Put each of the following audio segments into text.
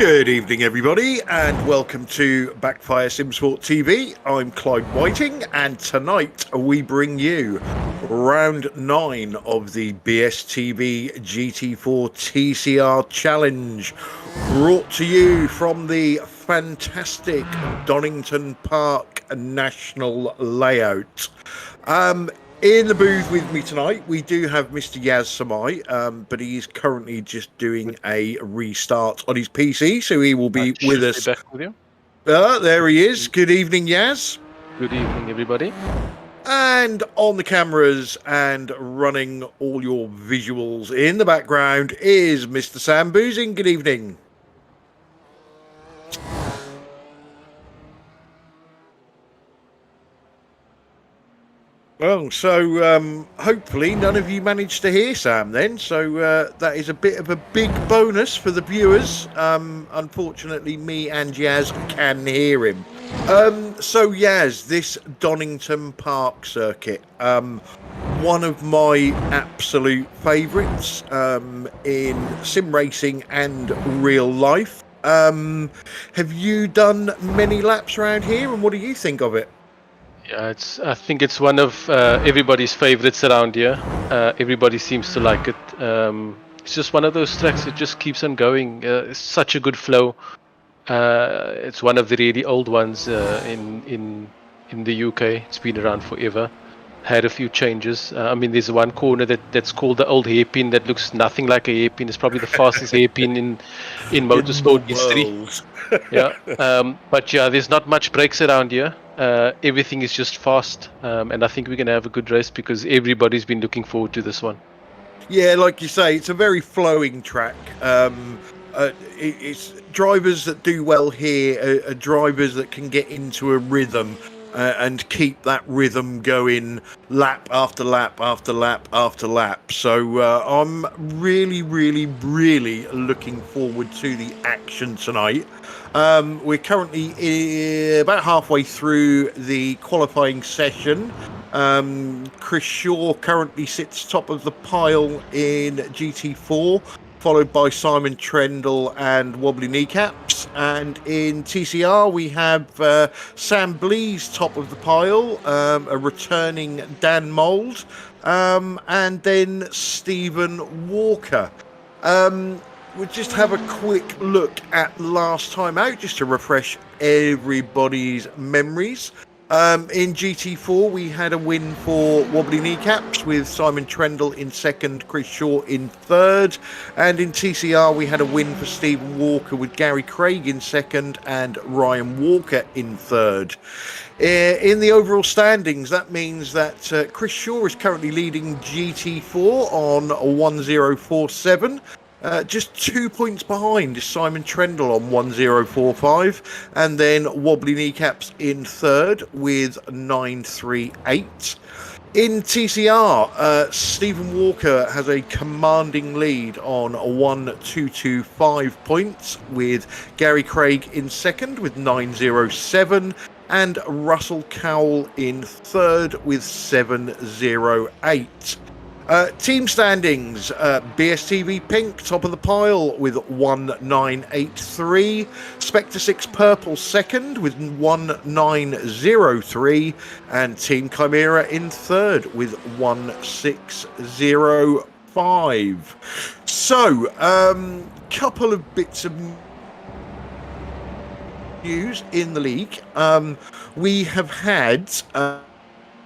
Good evening, everybody, and welcome to Backfire Simsport TV. I'm Clyde Whiting, and tonight we bring you round 9 of the BSTV GT4 TCR Challenge, brought to you from the fantastic Donington Park National Layout. In the booth with me tonight, we do have Mr. Yaz Samai, but he is currently just doing a restart on his PC, so he will be with us. Back with you. There he is. Good evening, Yaz. Good evening, everybody. And on the cameras and running all your visuals in the background is Mr. Sam Boozing. Good evening. Well, so hopefully none of you managed to hear Sam then, so that is a bit of a big bonus for the viewers. Unfortunately, me and Yaz can hear him. So Yaz, this Donington Park circuit, one of my absolute favourites in sim racing and real life. Have you done many laps around here, and what do you think of it? Yeah, I think it's one of everybody's favorites around here. Everybody seems to like it. It's just one of those tracks that just keeps on going. It's such a good flow. It's one of the really old ones in the UK. It's been around forever. Had a few changes. I mean, there's one corner that's called the old hairpin that looks nothing like a hairpin. It's probably the fastest hairpin in motorsport history. Yeah, but yeah, there's not much brakes around here. Everything is just fast, and I think we're going to have a good race because everybody's been looking forward to this one. Yeah, like you say, it's a very flowing track. It's drivers that do well here are drivers that can get into a rhythm and keep that rhythm going lap after lap after lap after lap. So I'm really looking forward to the action tonight. We're currently about halfway through the qualifying session. Chris Shaw currently sits top of the pile in GT4, followed by Simon Trendle and Wobbly Kneecaps. And in TCR, we have Sam Blees top of the pile, a returning Dan Mould, and then Stephen Walker. We'll just have a quick look at last time out, just to refresh everybody's memories. In GT4, we had a win for Wobbly Kneecaps with Simon Trendle in second, Chris Shaw in third. And in TCR, we had a win for Stephen Walker with Gary Craig in second and Ryan Walker in third. In the overall standings, that means that Chris Shaw is currently leading GT4 on 1047. Just 2 points behind is Simon Trendle on 1045, and then Wobbly Kneecaps in third with 938. In TCR, Stephen Walker has a commanding lead on 1225 points, with Gary Craig in second with 907, and Russell Cowell in third with 708. Team standings, BSTV Pink top of the pile with 1983, Spectre 6 Purple second with 1903, and Team Chimera in third with 1605. So, couple of bits of news in the league. We have had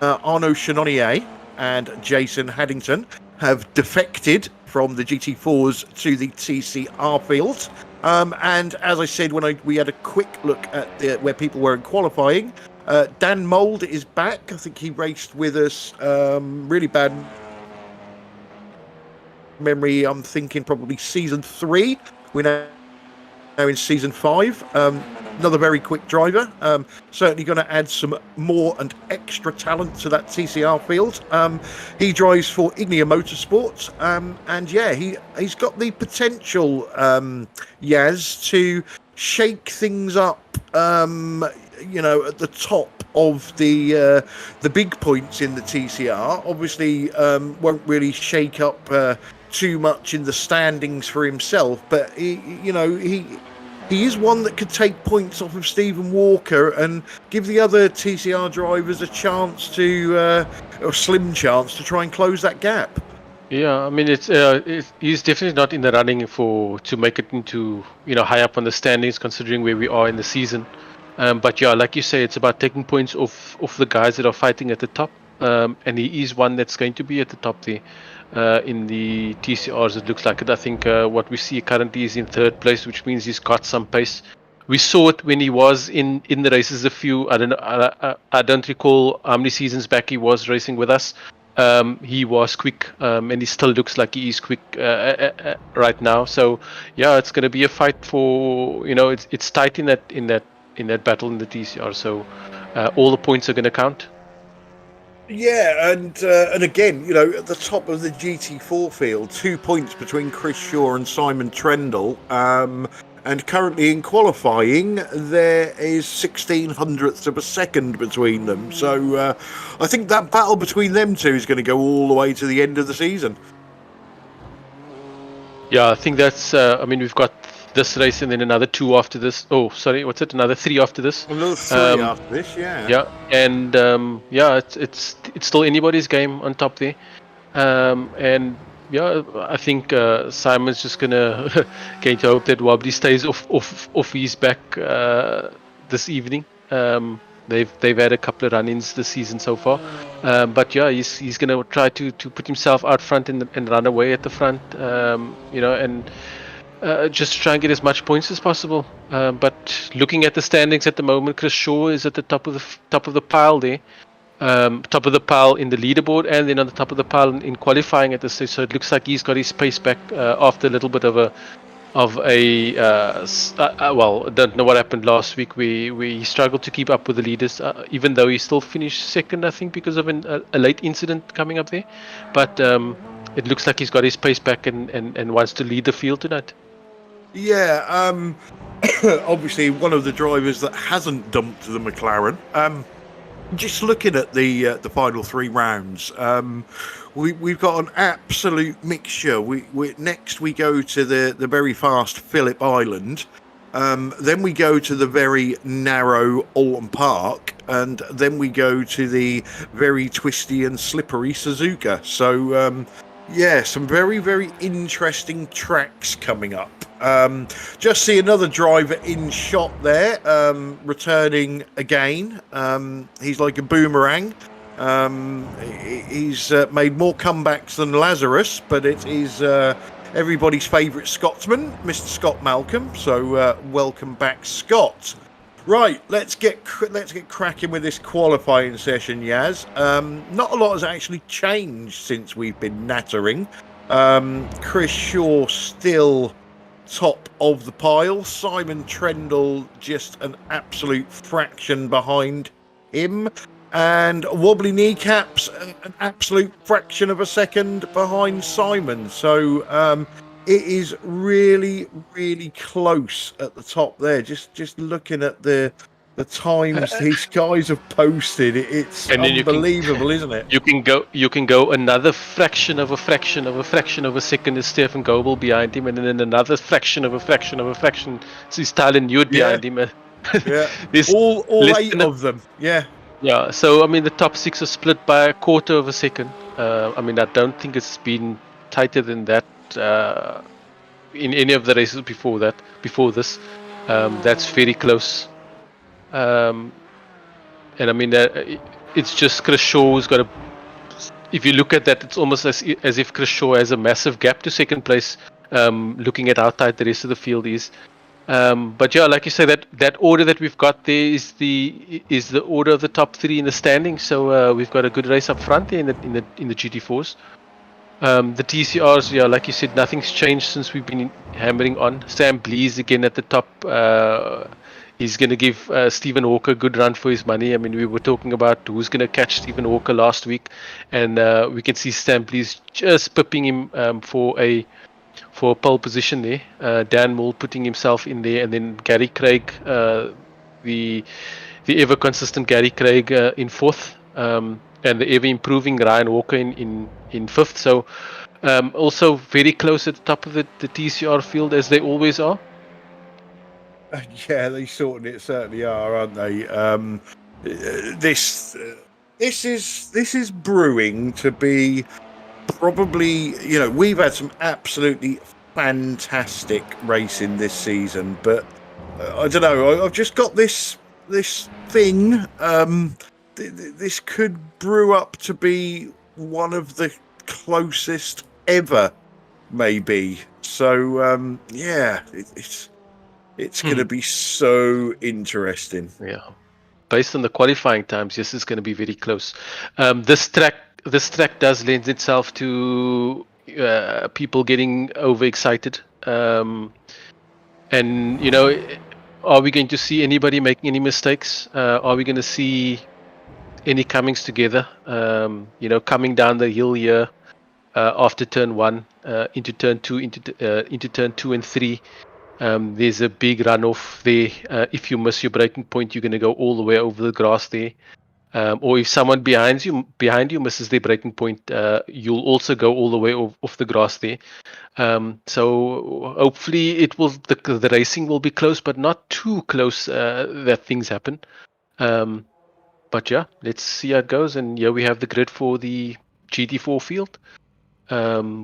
Arnaud Chenonnier and Jason Haddington have defected from the GT4s to the TCR field. And as I said, when we had a quick look at where people were in qualifying, Dan Mould is back. I think he raced with us. Really bad memory. I'm thinking probably season 3. We're now in season 5. Another very quick driver. Certainly going to add some more and extra talent to that TCR field. He drives for Ignia Motorsports, and yeah, he's got the potential, Yaz, to shake things up. You know, at the top of the big points in the TCR. Obviously, won't really shake up too much in the standings for himself, but he he is one that could take points off of Stephen Walker and give the other TCR drivers a chance to, or slim chance to try and close that gap. Yeah, I mean he's definitely not in the running to make it into high up on the standings, considering where we are in the season. But yeah, like you say, it's about taking points off the guys that are fighting at the top, and he is one that's going to be at the top there in the TCRs. It looks like it. I think what we see currently is in third place, which means he's got some pace. We saw it when he was in the races a few. I don't recall how many seasons back he was racing with us. He was quick, and he still looks like he is quick right now. So yeah, it's going to be a fight for it's tight in that battle in the TCR. So all the points are going to count. Yeah, and again, at the top of the GT4 field, 2 points between Chris Shaw and Simon Trendle. And currently in qualifying, there is 1600ths of a second between them. So I think that battle between them two is going to go all the way to the end of the season. Yeah, I think that's. I mean, we've got this race and then another 2 after this. Oh, sorry, what's it? Another 3 after this. Another 3 after this, yeah. Yeah, and it's still anybody's game on top there, and. Yeah, I think Simon's just going to hope that Wobbly stays off his back this evening. They've had a couple of run-ins this season so far, but yeah, he's going to try to put himself out front and run away at the front, and just try and get as much points as possible. But looking at the standings at the moment, Chris Shaw is at the top of the pile there. Top of the pile in the leaderboard, and then on the top of the pile in qualifying at this stage. So it looks like he's got his pace back after a little bit of a well, I don't know what happened last week. We struggled to keep up with the leaders, even though he still finished second, I think, because of a late incident coming up there. But it looks like he's got his pace back and wants to lead the field tonight. Yeah, obviously one of the drivers that hasn't dumped the McLaren. Just looking at the final 3 rounds, we've got an absolute mixture. Next we go to the very fast Phillip Island, then we go to the very narrow Alton Park, and then we go to the very twisty and slippery Suzuka. So yeah, some very, very interesting tracks coming up. Just see another driver in shot there, returning again. He's like a boomerang. He's made more comebacks than Lazarus, but it is everybody's favourite Scotsman, Mr. Scott Malcolm. So welcome back, Scott. Right, let's get cracking with this qualifying session, Yaz. Not a lot has actually changed since we've been nattering. Chris Shaw still top of the pile. Simon Trendle just an absolute fraction behind him. And Wobbly Kneecaps an absolute fraction of a second behind Simon. So it is really, really close at the top there. Just looking at the times these guys have posted, it's unbelievable, isn't it? You can go another fraction of a fraction of a fraction of a second is Stefan Goebel behind him, and then another fraction of a fraction of a fraction is Tylen Newt behind him. Yeah, all 8 of them. Yeah. Yeah, so I mean the top 6 are split by a quarter of a second. I mean I don't think it's been tighter than that in any of the races before this. That's very close. And I mean it's just Chris Shaw's got a. If you look at that, it's almost as if Chris Shaw has a massive gap to second place. Looking at how tight the rest of the field is. But yeah, like you say, that order that we've got there is the order of the top 3 in the standings. So we've got a good race up front there in the GT4s. The TCRs, yeah, like you said, nothing's changed since we've been hammering on. Sam Blees again at the top. He's going to give Stephen Walker a good run for his money. I mean, we were talking about who's going to catch Stephen Walker last week, and we can see Sam Blees just pipping him for a pole position there. Dan Moore putting himself in there, and then Gary Craig, the ever consistent Gary Craig in 4th, and the ever improving Ryan Walker in 5th. So also very close at the top of the TCR field, as they always are. Yeah, they certainly are, aren't they? This is brewing to be probably, we've had some absolutely fantastic racing this season, but I don't know. I've just got this thing. This could brew up to be one of the closest ever, maybe. So yeah, it's going to be so interesting. Yeah, based on the qualifying times, yes, it's going to be very close. This track does lend itself to people getting overexcited. And are we going to see anybody making any mistakes? Are we going to see any comings together? Coming down the hill here after turn 1 into turn 2 into turn 2 and 3. There's a big runoff there. If you miss your braking point, you're going to go all the way over the grass there. Or if someone behind you misses their braking point, you'll also go all the way off the grass there. So hopefully the racing will be close, but not too close that things happen. But yeah, let's see how it goes. And here we have the grid for the GT4 field.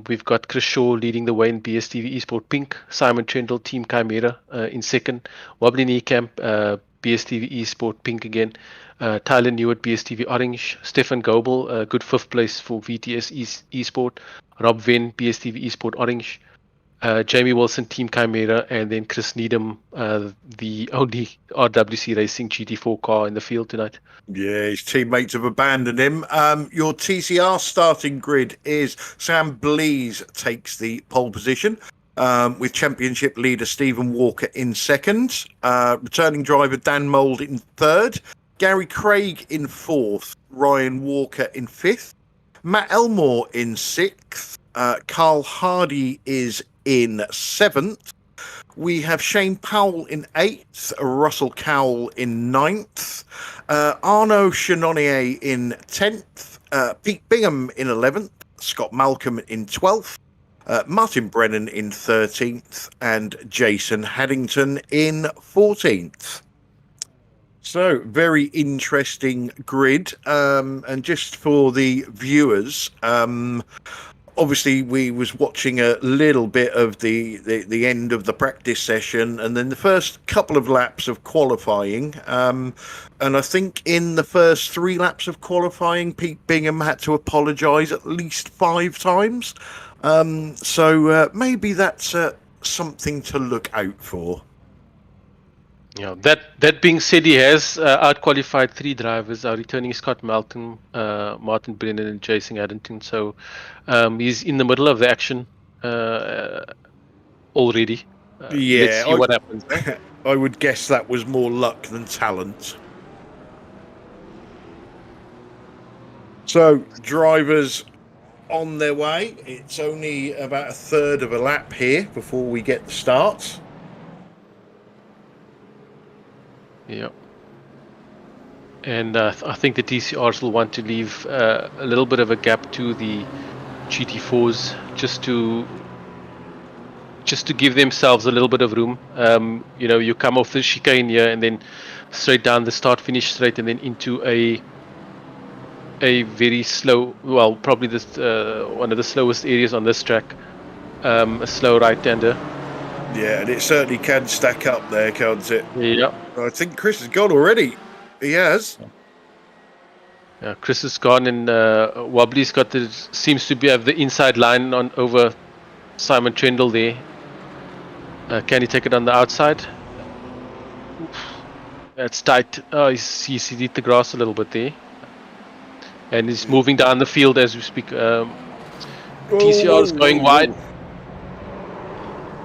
We've got Chris Shaw leading the way in BSTV Esport Pink, Simon Trendle, Team Chimera in second, Wobbly Knee Camp, BSTV Esport Pink again, Tyler Newitt, BSTV Orange, Stefan Goebel, good 5th place for VTS Esport, Rob Venn, BSTV Esport Orange, Jamie Wilson, Team Chimera, and then Chris Needham, the only RWC Racing GT4 car in the field tonight. Yeah, his teammates have abandoned him. Your TCR starting grid is Sam Blease takes the pole position, with championship leader Stephen Walker in second, returning driver Dan Mould in third, Gary Craig in fourth, Ryan Walker in fifth, Matt Elmore in sixth, Carl Hardy is in seventh. We have Shane Powell in eighth, Russell Cowell in ninth, Arnaud Chenonnier in 10th, Pete Bingham in 11th, Scott Malcolm in 12th, Martin Brennan in 13th, and Jason Haddington in 14th. So, very interesting grid. And just for the viewers, obviously we was watching a little bit of the end of the practice session and then the first couple of laps of qualifying. And I think in the first 3 laps of qualifying, Pete Bingham had to apologise at least 5 times. So maybe that's something to look out for. Yeah, that being said, he has out-qualified 3 drivers, our returning Scott Malcolm, Martin Brennan, and Jason Haddington. So he's in the middle of the action already. Yeah, let's see what happens. I would guess that was more luck than talent. So drivers on their way. It's only about a third of a lap here before we get the start. Yeah, and I think the TCRs will want to leave a little bit of a gap to the GT4s just to give themselves a little bit of room. You come off the chicane here and then straight down the start-finish straight, and then into a very slow, well, probably this one of the slowest areas on this track, a slow right-hander. Yeah, and it certainly can stack up there, can't it? Yeah. I think Chris has gone already. He has. Yeah, Chris is gone, and Wobbly's got seems to have the inside line on over Simon Trendle there. Can he take it on the outside? That's tight. Oh, he's hit the grass a little bit there, and he's moving down the field as we speak. TCR is going wide.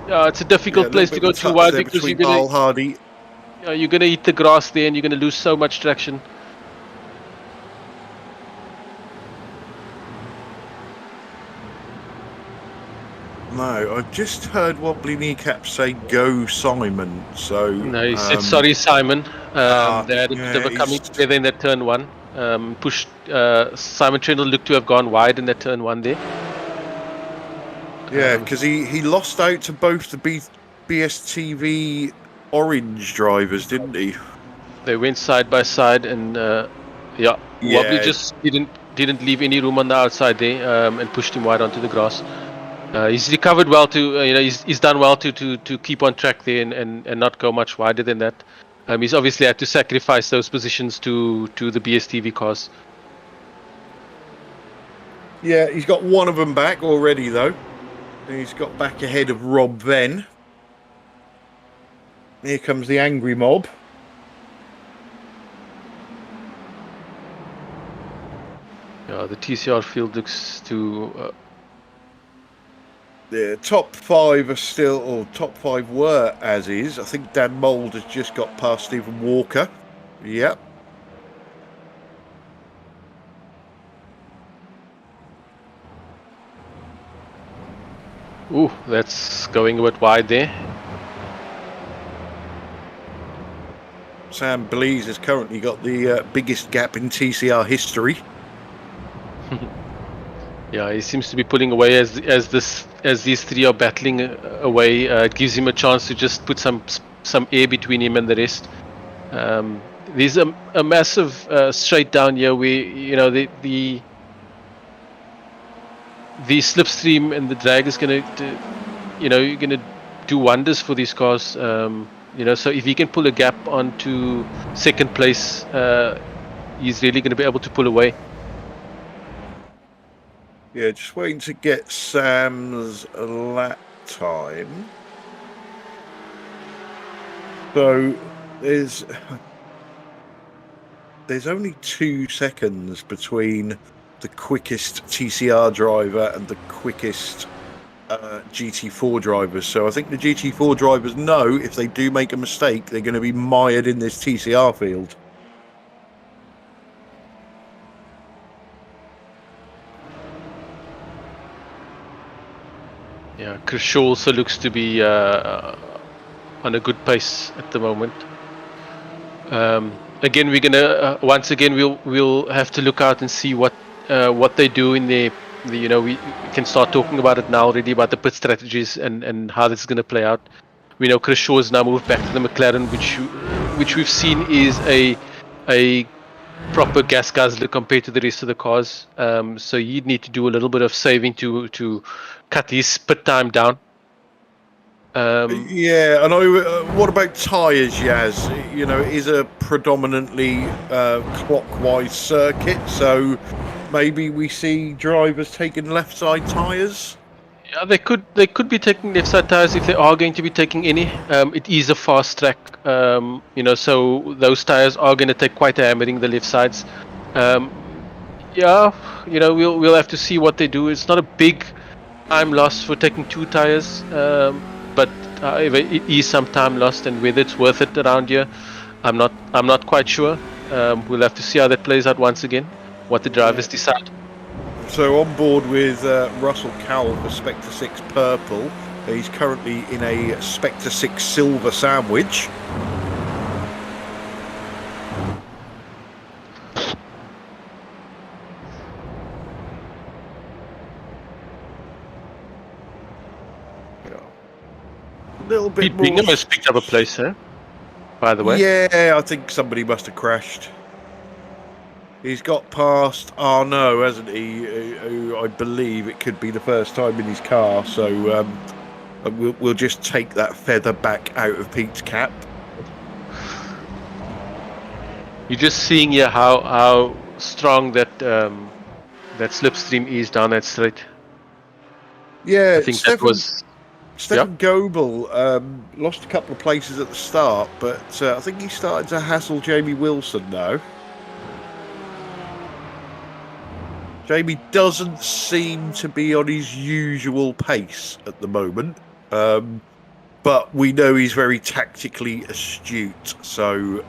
It's a difficult place to go too wide because you're going to eat the grass there and you're going to lose so much traction. No, I've just heard Wobbly Kneecap say "Go Simon." So no, he said sorry, Simon. They had a bit of a coming together in that turn 1. Pushed Simon Trendle looked to have gone wide in that turn 1 there. Yeah, because he lost out to both the BSTV orange drivers, didn't he? They went side by side, and yeah, Wobbly Yeah. just didn't leave any room on the outside there, and pushed him wide onto the grass. He's recovered well to, he's done well to keep on track there and not go much wider than that. He's obviously had to sacrifice those positions to the BSTV cars. Yeah, he's got one of them back already, though. And he's got back ahead of Rob Venn. Here comes the angry mob. Yeah, the TCR field looks to... The top 5 are still, or top 5 were as is. I think Dan Mould has just got past Stephen Walker. Yep. Ooh, that's going a bit wide there. Sam Blease has currently got the biggest gap in TCR history. Yeah, he seems to be pulling away as these three are battling away. It gives him a chance to just put some air between him and the rest. There's a massive straight down here where the slipstream and the drag is gonna do wonders for these cars. So if he can pull a gap onto second place, he's really going to be able to pull away. Yeah, just waiting to get Sam's lap time. So there's only 2 seconds between the quickest TCR driver and the quickest GT4 drivers. So I think the GT4 drivers know if they do make a mistake, they're going to be mired in this TCR field. Yeah, Kershaw also looks to be on a good pace at the moment. Again, we're gonna once again we'll have to look out and see what they do in we can start talking about it now already about the pit strategies and how this is going to play out. We know Kershaw has now moved back to the McLaren, which we've seen is a proper gas guzzler compared to the rest of the cars. So you'd need to do a little bit of saving to cut his pit time down. Yeah, and what about tyres, Yaz? It is a predominantly clockwise circuit, so maybe we see drivers taking left side tyres. Yeah, they could be taking left side tyres if they are going to be taking any. It is a fast track, so those tyres are going to take quite a hammering the left sides. We'll have to see what they do. It's not a big time loss for taking 2 tyres, but it is some time lost, and whether it's worth it around here, I'm not quite sure. We'll have to see how that plays out once again, what the drivers decide. So on board with Russell Cowell for Spectre 6 Purple. He's currently in a Spectre 6 Silver sandwich. A little bit Pete more. Bingham has picked up a place, by the way. Yeah, I think somebody must have crashed. He's got past Arnaud, hasn't he? Who I believe it could be the first time in his car. So we'll just take that feather back out of Pete's cap. You're just seeing here how strong that slipstream is down that straight. Yeah, I think Stefan Goebel lost a couple of places at the start, but I think he's starting to hassle Jamie Wilson now. Jamie doesn't seem to be on his usual pace at the moment, but we know he's very tactically astute, so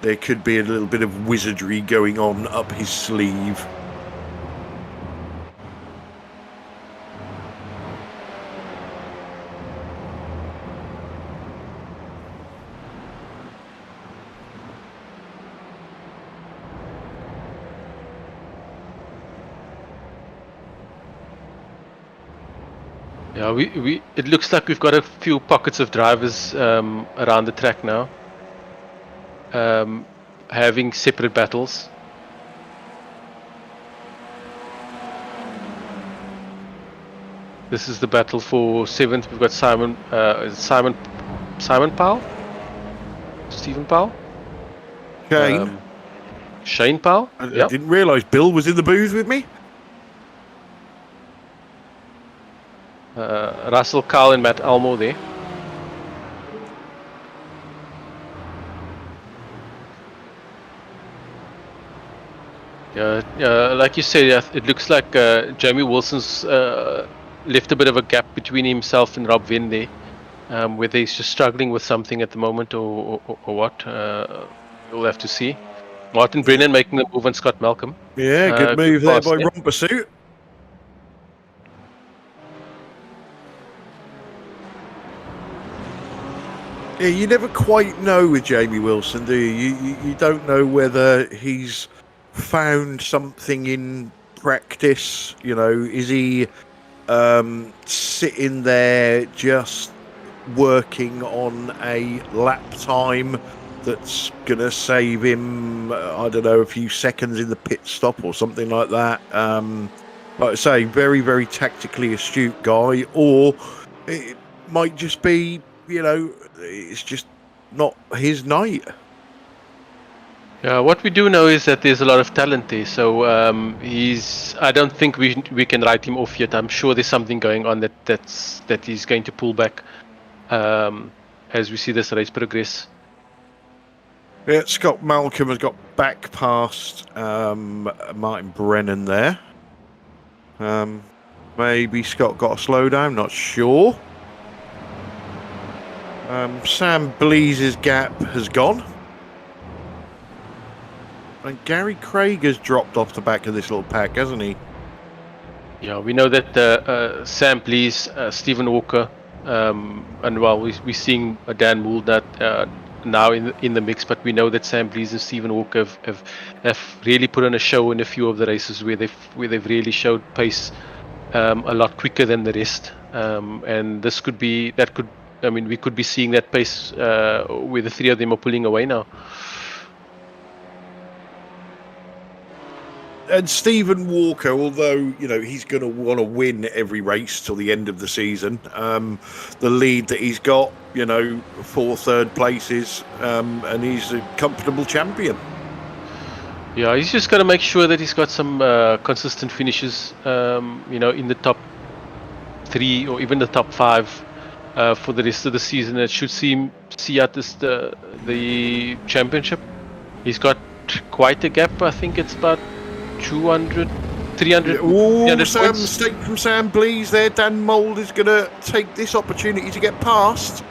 there could be a little bit of wizardry going on up his sleeve. Yeah, it looks like we've got a few pockets of drivers around the track now, having separate battles. This is the battle for 7th. We've got Simon Powell, Stephen Powell, Shane, Shane Powell. I Yep. didn't realise Bill was in the booth with me. Russell Carl and Matt Almo there. Yeah, like you said, it looks like Jamie Wilson's left a bit of a gap between himself and Rob Venn there, whether he's just struggling with something at the moment or what. We'll have to see. Martin Brennan making the move on Scott Malcolm. Yeah, good move there by yeah. Romper Suit. Yeah, you never quite know with Jamie Wilson, do you? You don't know whether he's found something in practice. You know, is he sitting there just working on a lap time that's going to save him, I don't know, a few seconds in the pit stop or something like that? Like I say, very, very tactically astute guy, or it might just be, you know, it's just not his night. Yeah, what we do know is that there's a lot of talent there. So I don't think we can write him off yet. I'm sure there's something going on that he's going to pull back as we see this race progress. Yeah, Scott Malcolm has got back past Martin Brennan there. Maybe Scott got a slowdown, not sure. Sam Blease's gap has gone. And Gary Craig has dropped off the back of this little pack, hasn't he? Yeah, we know that Sam Blease, Stephen Walker, and well, we're seeing Dan Mould now in the mix, but we know that Sam Blease and Stephen Walker have really put on a show in a few of the races where they've really showed pace a lot quicker than the rest. And we could be seeing that pace where the three of them are pulling away now. And Stephen Walker, although, you know, he's going to want to win every race till the end of the season, the lead that he's got, you know, 4 third places, and he's a comfortable champion. Yeah, he's just got to make sure that he's got some consistent finishes, you know, in the top 3 or even the top 5 for the rest of the season. It should see out the championship. He's got quite a gap. I think it's about 200, 300. Oh, 300 Sam, points. mistake from Sam Blease there. Dan Mould is going to take this opportunity to get past.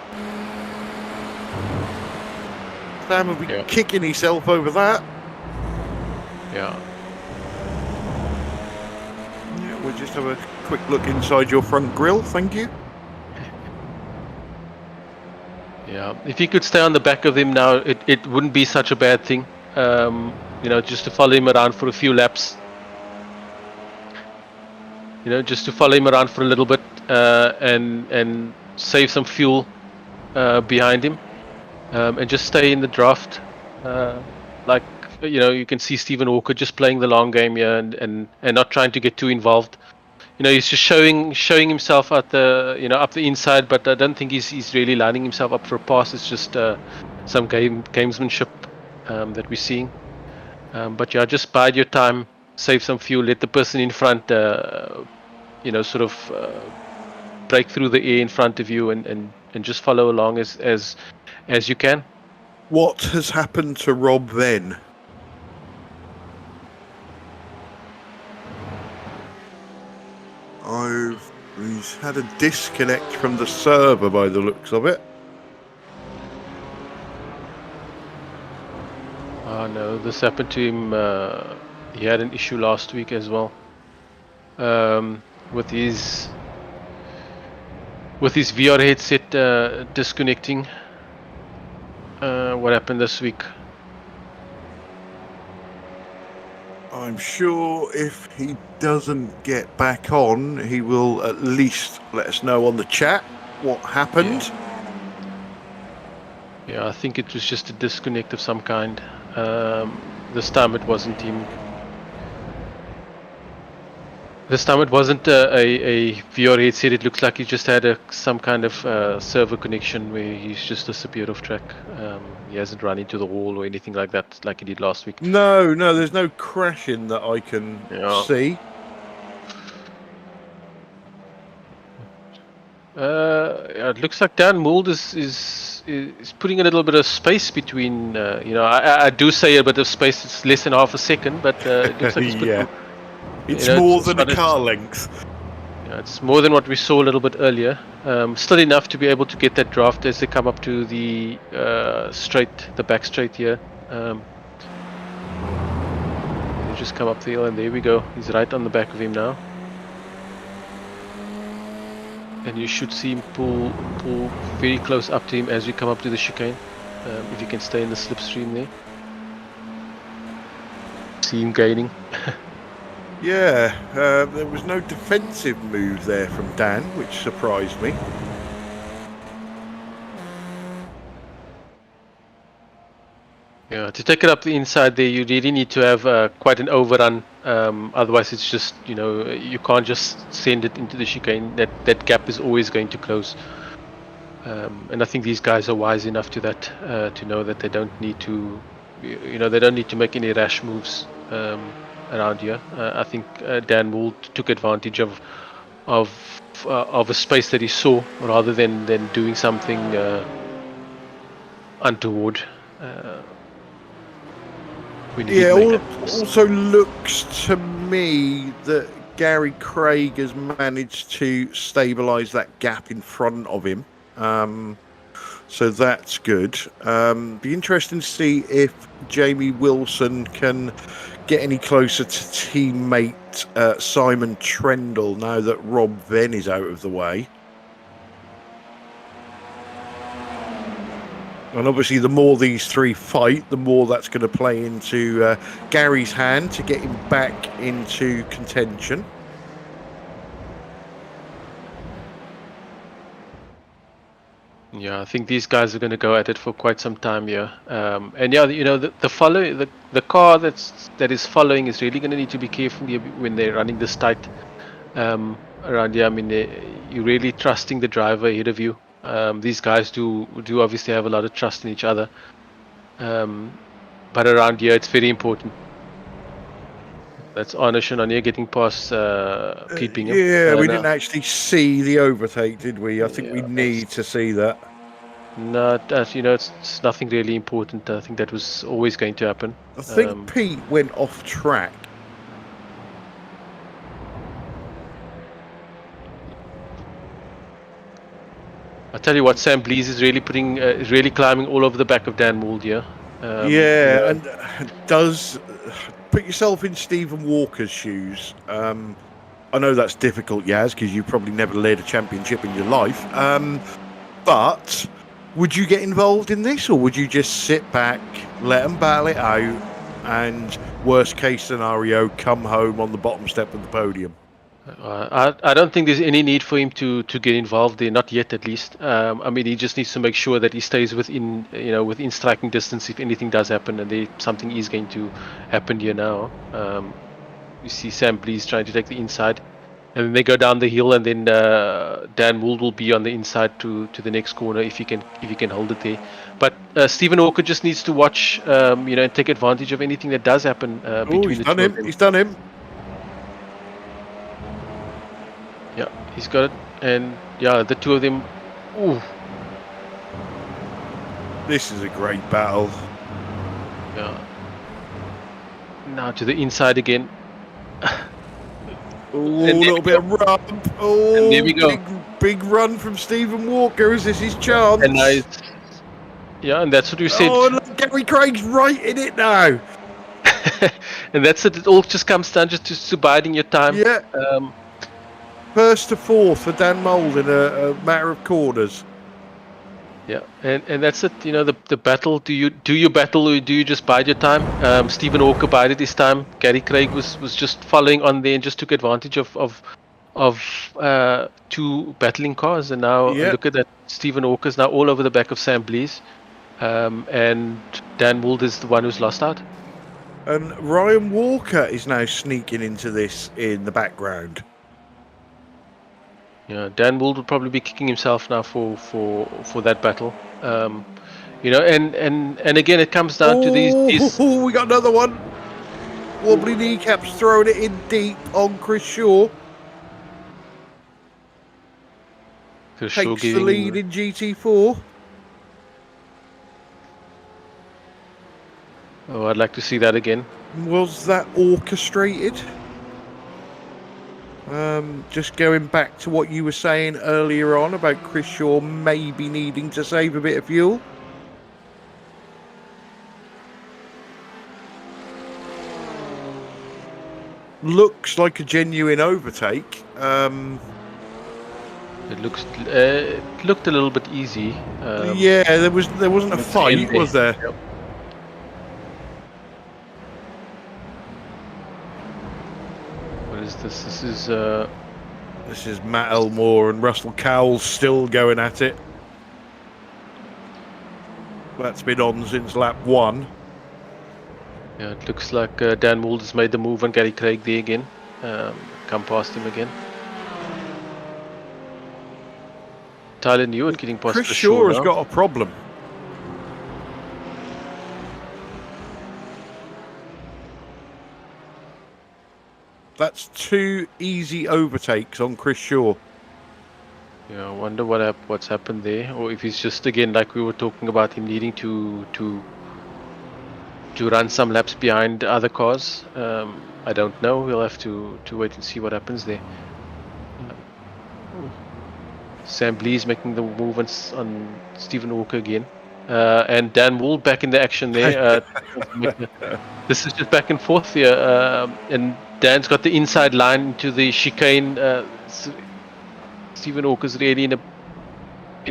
Sam will be kicking himself over that. Yeah. We'll just have a quick look inside your front grille, thank you. Yeah, if he could stay on the back of him now, it wouldn't be such a bad thing. You know, just to follow him around for a few laps. You know, just to follow him around for a little bit and save some fuel behind him, and just stay in the draft. Like, you know, you can see Stephen Walker just playing the long game here and not trying to get too involved. You know, he's just showing himself at up the inside, but I don't think he's really lining himself up for a pass. It's just some gamesmanship that we're seeing. But yeah, just bide your time, save some fuel, let the person in front, sort of break through the air in front of you, and just follow along as you can. What has happened to Rob then? He's had a disconnect from the server by the looks of it. Oh no, this happened to him. He had an issue last week as well, with his VR headset disconnecting. What happened this week? I'm sure if he doesn't get back on, he will at least let us know on the chat what happened. Yeah, I think it was just a disconnect of some kind. This time it wasn't him. This time it wasn't a VR headset. It looks like he just had some kind of server connection where he's just disappeared off track. He hasn't run into the wall or anything like that, like he did last week. No, there's no crashing that I can see. It looks like Dan Mould is putting a little bit of space between. I do say a bit of space. It's less than half a second, but it looks like he's put. It's more than a car length. Yeah, it's more than what we saw a little bit earlier. Still enough to be able to get that draft as they come up to the the back straight here. They just come up the hill, and there we go. He's right on the back of him now. And you should see him pull very close up to him as we come up to the chicane. If you can stay in the slipstream there. See him gaining. Yeah, there was no defensive move there from Dan, which surprised me. Yeah, to take it up the inside there, you really need to have quite an overrun. Otherwise, it's just, you can't just send it into the chicane. That gap is always going to close. And I think these guys are wise enough to that, to know that they don't need to, they don't need to make any rash moves around here. I think Dan Mould took advantage of a space that he saw, rather than doing something untoward. Also looks to me that Gary Craig has managed to stabilise that gap in front of him. So that's good. Be interesting to see if Jamie Wilson can get any closer to teammate Simon Trendle now that Rob Venn is out of the way. And obviously the more these three fight, the more that's going to play into Gary's hand to get him back into contention. Yeah, I think these guys are going to go at it for quite some time here. And yeah, the car that is following is really going to need to be careful here when they're running this tight around here. I mean, you're really trusting the driver ahead of you. These guys do obviously have a lot of trust in each other. But around here, it's very important. That's Arne Shonanier getting past Pete Bingham. Yeah, we didn't actually see the overtake, did we? I think we need to see that. No, it's nothing really important. I think that was always going to happen. I think Pete went off track. I tell you what, Sam Blees is really climbing all over the back of Dan Mould here. And does put yourself in Stephen Walker's shoes. I know that's difficult, Yaz, because you probably never led a championship in your life. But would you get involved in this, or would you just sit back, let them battle it out, and worst case scenario, come home on the bottom step of the podium? I don't think there's any need for him to get involved there, not yet at least. I mean, he just needs to make sure that he stays within striking distance if anything does happen, and something is going to happen here now. You see Sam Blees trying to take the inside, and then they go down the hill, and then Dan Mould will be on the inside to the next corner if he can hold it there. But Stephen Walker just needs to watch, and take advantage of anything that does happen between the two of them. He's done him. Yeah, he's got it, and yeah, the two of them. Ooh. This is a great battle. Yeah. Now to the inside again. A little bit of run. Oh, and there we go. Big run from Stephen Walker. Is this his chance? And and that's what we said. Oh, look, Gary Craig's right in it now. And that's it. It all just comes down to biding your time. Yeah. First to fourth for Dan Mould in a matter of corners. Yeah, and that's it. You know, the battle. Do you battle or do you just bide your time? Stephen Walker bided his time. Gary Craig was just following on there and just took advantage of two battling cars. And now Yeah. look at that. Stephen Walker's now all over the back of Sam Blees, and Dan Wold is the one who's lost out. And Ryan Walker is now sneaking into this in the background. Yeah, Dan Wold would probably be kicking himself now for that battle. You know, and again, it comes down to these. Oh, we got another one. Wobbly kneecaps throwing it in deep on Chris Shaw. Chris Takes Shaw the giving lead in GT4. Oh, I'd like to see that again. Was that orchestrated? Just going back to what you were saying earlier on about Chris Shaw maybe needing to save a bit of fuel. Looks like a genuine overtake. It looked a little bit easy. Yeah, there wasn't a fight, was there? Yep. What is this? This is Matt Elmore and Russell Cowell still going at it. That's been on since lap 1. Yeah, it looks like Dan Wold has made the move on Gary Craig there again. Come past him again. Tyler Newitt getting past Chris Shaw has got a problem. That's 2 easy overtakes on Chris Shaw. Yeah, I wonder what's happened there, or if he's just again like we were talking about him needing to run some laps behind other cars. I don't know. We'll have to wait and see what happens there. Sam Blees making the move on Stephen Walker again, and Dan Wool back in the action there. This is just back and forth here, and Dan's got the inside line into the chicane. Stephen Walker's really in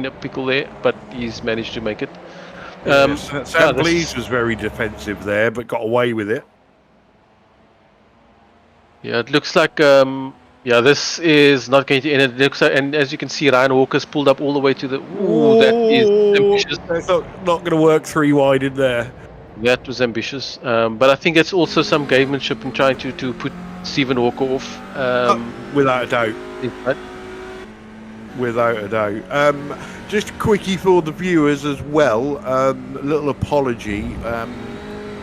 a pickle there, but he's managed to make it. Sam Blees was very defensive there, but got away with it. Yeah, it looks like this is not going to end. It looks like, and as you can see, Ryan Walker's pulled up all the way to the. Ooh, that is ambitious. That's not going to work 3 wide in there. That was ambitious, but I think it's also some gamemanship in trying to put Stephen Walker off. Without a doubt. Right? Without a doubt. Just a quickie for the viewers as well. A little apology.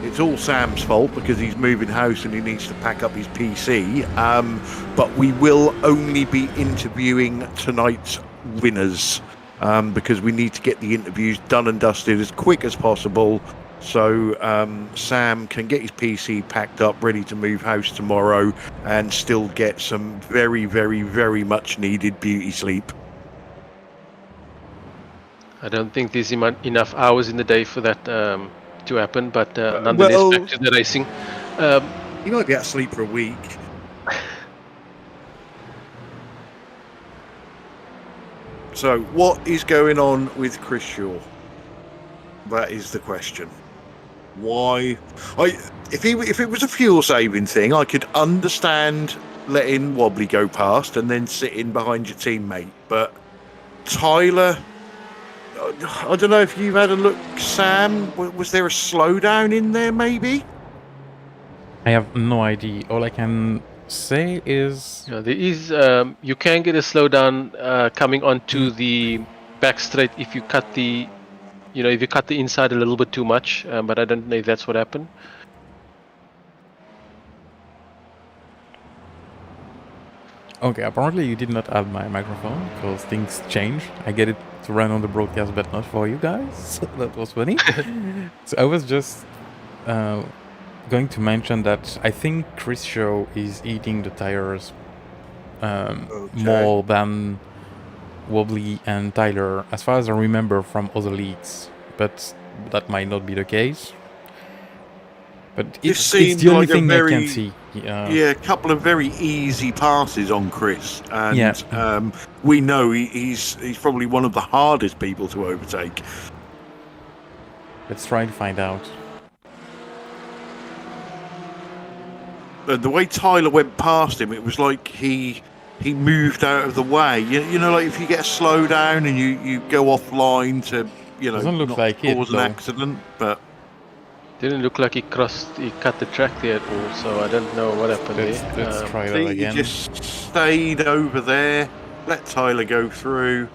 It's all Sam's fault because he's moving house and he needs to pack up his PC. But we will only be interviewing tonight's winners because we need to get the interviews done and dusted as quick as possible. So Sam can get his PC packed up, ready to move house tomorrow and still get some very, very, very much needed beauty sleep. I don't think there's enough hours in the day for that to happen, but nonetheless, back to the racing. He might be out of sleep for a week. So, what is going on with Chris Shaw? That is the question. Why? If it was a fuel saving thing, I could understand letting Wobbly go past and then sitting behind your teammate. But Tyler, I don't know if you've had a look, Sam. Was there a slowdown in there, maybe? I have no idea. All I can say is there is you can get a slowdown coming onto the back straight if you cut the inside a little bit too much, but I don't know if that's what happened. Okay, apparently you did not add my microphone because things change. I get it to run on the broadcast, but not for you guys. That was funny. So I was just going to mention that I think Chris Shaw is eating the tires more than Wobbly and Tyler, as far as I remember from other leagues, but that might not be the case. But This it's seemed the only like a thing I very, can see. yeah, a couple of very easy passes on Chris, and Yeah. we know he's probably one of the hardest people to overtake. Let's try to find out. The way Tyler went past him, it was like he moved out of the way. You know, like if you get a slowdown and you go offline to, Doesn't look not like it, cause an though. accident, but Didn't look like he cut the track there at all, so I don't know what happened there. Let's try that see, he again. just stayed over there, let Tyler go through.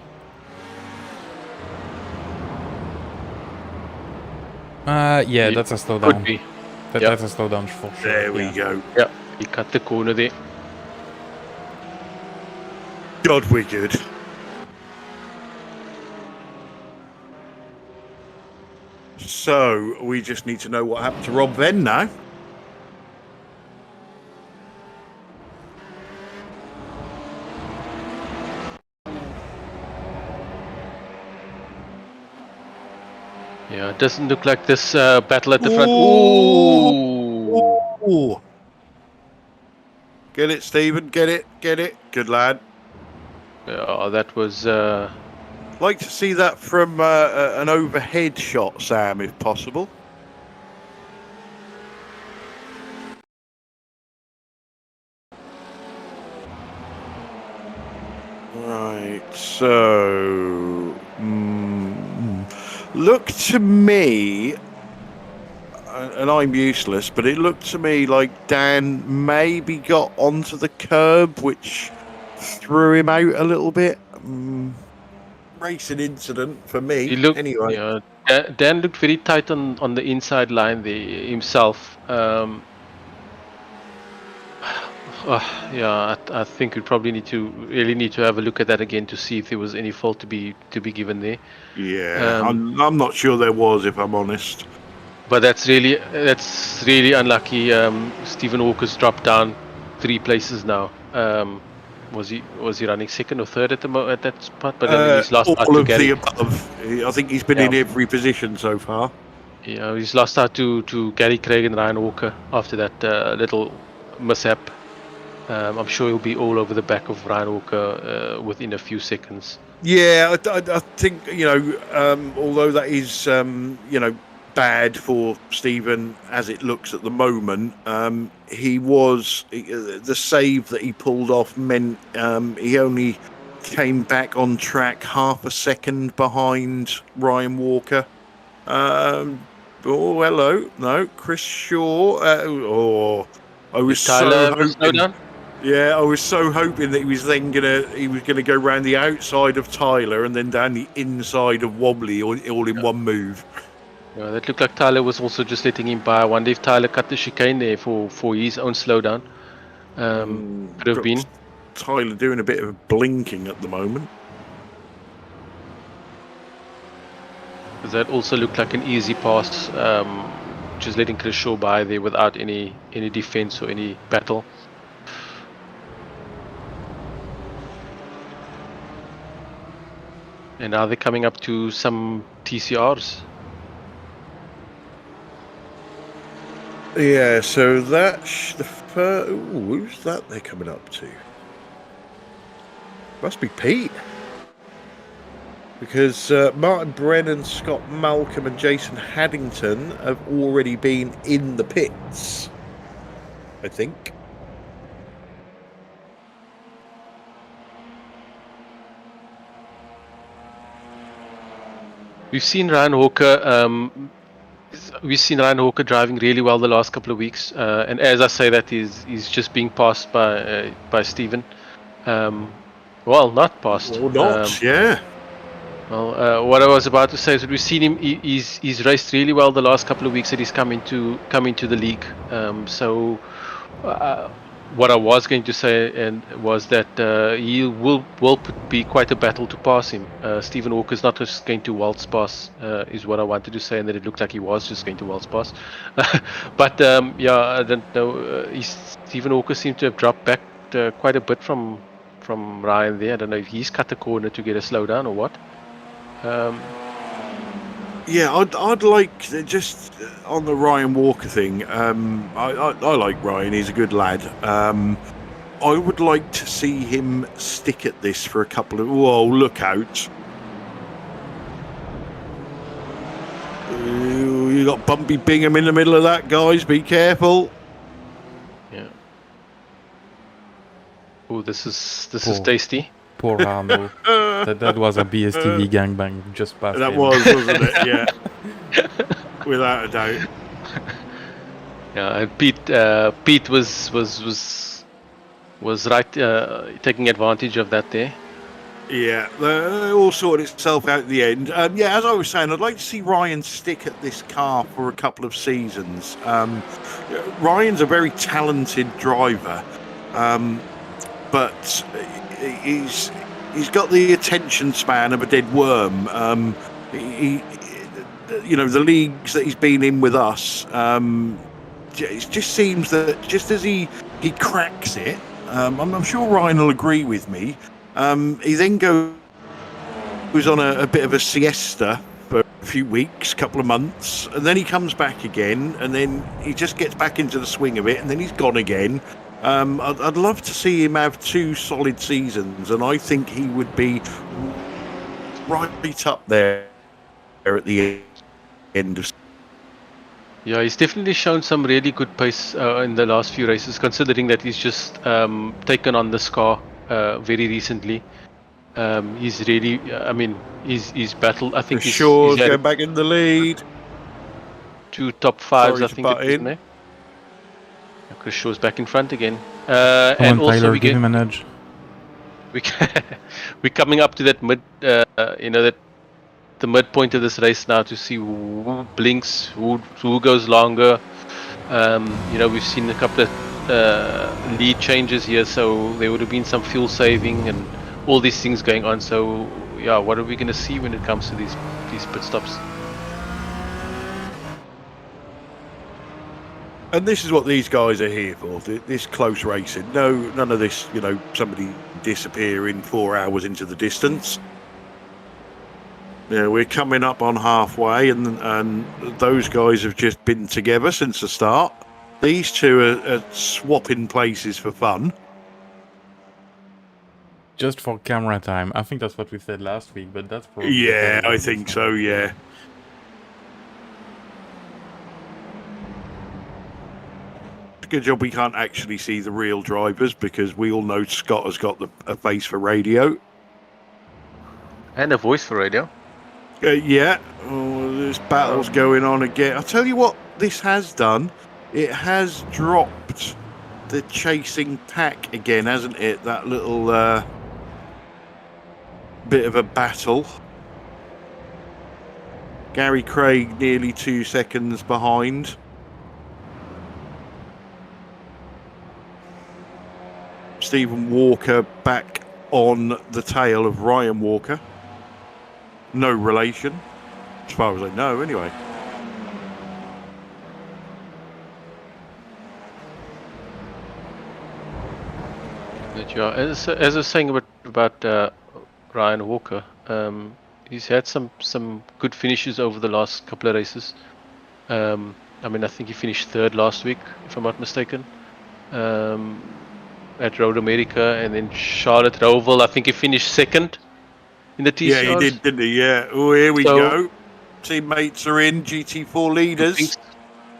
Yeah, that's a slowdown. Could be. That's a slowdown for sure. There we go. Yeah, he cut the corner there. God, we're good. So we just need to know what happened to Rob Venn now. Yeah, it doesn't look like this battle at the front. Ooh. Ooh! Ooh. Get it, Stephen. Get it. Get it. Good lad. Yeah, that was. Like to see that from an overhead shot, Sam, if possible. Right, so look to me, and I'm useless, but it looked to me like Dan maybe got onto the curb, which threw him out a little bit. Racing incident for me. He looked. Anyway. Yeah, Dan looked very tight on the inside line there himself. Yeah, I think we probably need to have a look at that again to see if there was any fault to be given there. Yeah, I'm not sure there was, if I'm honest. But that's really unlucky. Stephen Walker's dropped down 3 places now. Was he running second or third at that spot? But then he's lost out all to of Gary. the above. I think he's been in every position so far. Yeah, he's lost out to Gary Craig and Ryan Walker after that little mishap. I'm sure he'll be all over the back of Ryan Walker within a few seconds. Yeah, I think, although that is, bad for Stephen as it looks at the moment, the save that he pulled off meant he only came back on track half a second behind Ryan Walker. Oh, hello. No, Chris Shaw. I was so hoping. Yeah, I was so hoping that he was gonna go round the outside of Tyler and then down the inside of Wobbly all in one move. Yeah, that looked like Tyler was also just letting him by. I wonder if Tyler cut the chicane there for his own slowdown. Could have been. Tyler doing a bit of blinking at the moment. That also looked like an easy pass, just letting Chris Shaw by there without any defense or any battle. And now they're coming up to some TCRs. Yeah, so that's the first. Who's that they're coming up to? Must be Pete. Because Martin Brennan, Scott Malcolm and Jason Haddington have already been in the pits, I think. We've seen Ryan Hawker. We've seen Ryan Hawker driving really well the last couple of weeks, and as I say that, he's just being passed by Stephen. Well, not passed. Or not, yeah. Well, what I was about to say is that we've seen him. He's raced really well the last couple of weeks that he's come into the league. So what I was going to say was that he will be quite a battle to pass him. Stephen Walker's not just going to waltz pass, is what I wanted to say, and that it looked like he was just going to waltz pass. But yeah, I don't know. Stephen Walker seemed to have dropped back quite a bit from Ryan there. I don't know if he's cut the corner to get a slowdown or what. Yeah, I'd like just on the Ryan Walker thing. I like Ryan; he's a good lad. I would like to see him stick at this for a couple of. Whoa! Look out! You got Bumpy Bingham in the middle of that, guys. Be careful. Yeah. Oh, this is Poor. tasty. Poor Arno. that was a BSTV gangbang just past That him. wasn't it? Yeah, without a doubt. Yeah, and Pete was right, taking advantage of that there. Yeah, it all sorted itself out at the end. Yeah, as I was saying, I'd like to see Ryan stick at this car for a couple of seasons. Ryan's a very talented driver, but he's got the attention span of a dead worm. The leagues that he's been in with us, it just seems that just as he cracks it, I'm sure Ryan will agree with me. He then goes on a bit of a siesta for a few weeks, couple of months, and then he comes back again, and then he just gets back into the swing of it, and then he's gone again. I'd love to see him have 2 solid seasons, and I think he would be right up there at the end of. Yeah, he's definitely shown some really good pace in the last few races, considering that he's just taken on this car very recently. He's really, he's battled. I think he's Shaw's had going back in the lead. 2 top 5s, Sorry I to think, butt isn't in. it? Chris Shaw's back in front again. Come And on, also Tyler, give him a nudge. we're coming up to that the midpoint of this race now to see who blinks, who goes longer. We've seen a couple of lead changes here, so there would have been some fuel saving and all these things going on. So yeah, what are we going to see when it comes to these pit stops? And this is what these guys are here for, this close racing. No, none of this, somebody disappearing 4 hours into the distance. We're coming up on halfway, and those guys have just been together since the start. These two are swapping places for fun. Just for camera time. I think that's what we said last week, but that's probably... Yeah, I think so, yeah. Good job we can't actually see the real drivers, because we all know Scott has got a face for radio. And a voice for radio. Yeah, this battle's going on again. I'll tell you what this has done. It has dropped the chasing pack again, hasn't it? That little bit of a battle. Gary Craig nearly 2 seconds behind. Stephen Walker back on the tail of Ryan Walker. No relation, as far as I know, anyway. As I was saying about Ryan Walker, he's had some good finishes over the last couple of races. I think he finished 3rd last week, if I'm not mistaken, at Road America, and then Charlotte Roval, I think he finished 2nd in the TCR. Yeah, he did, didn't he? Yeah. Oh, here we go. Teammates are in, GT4 leaders.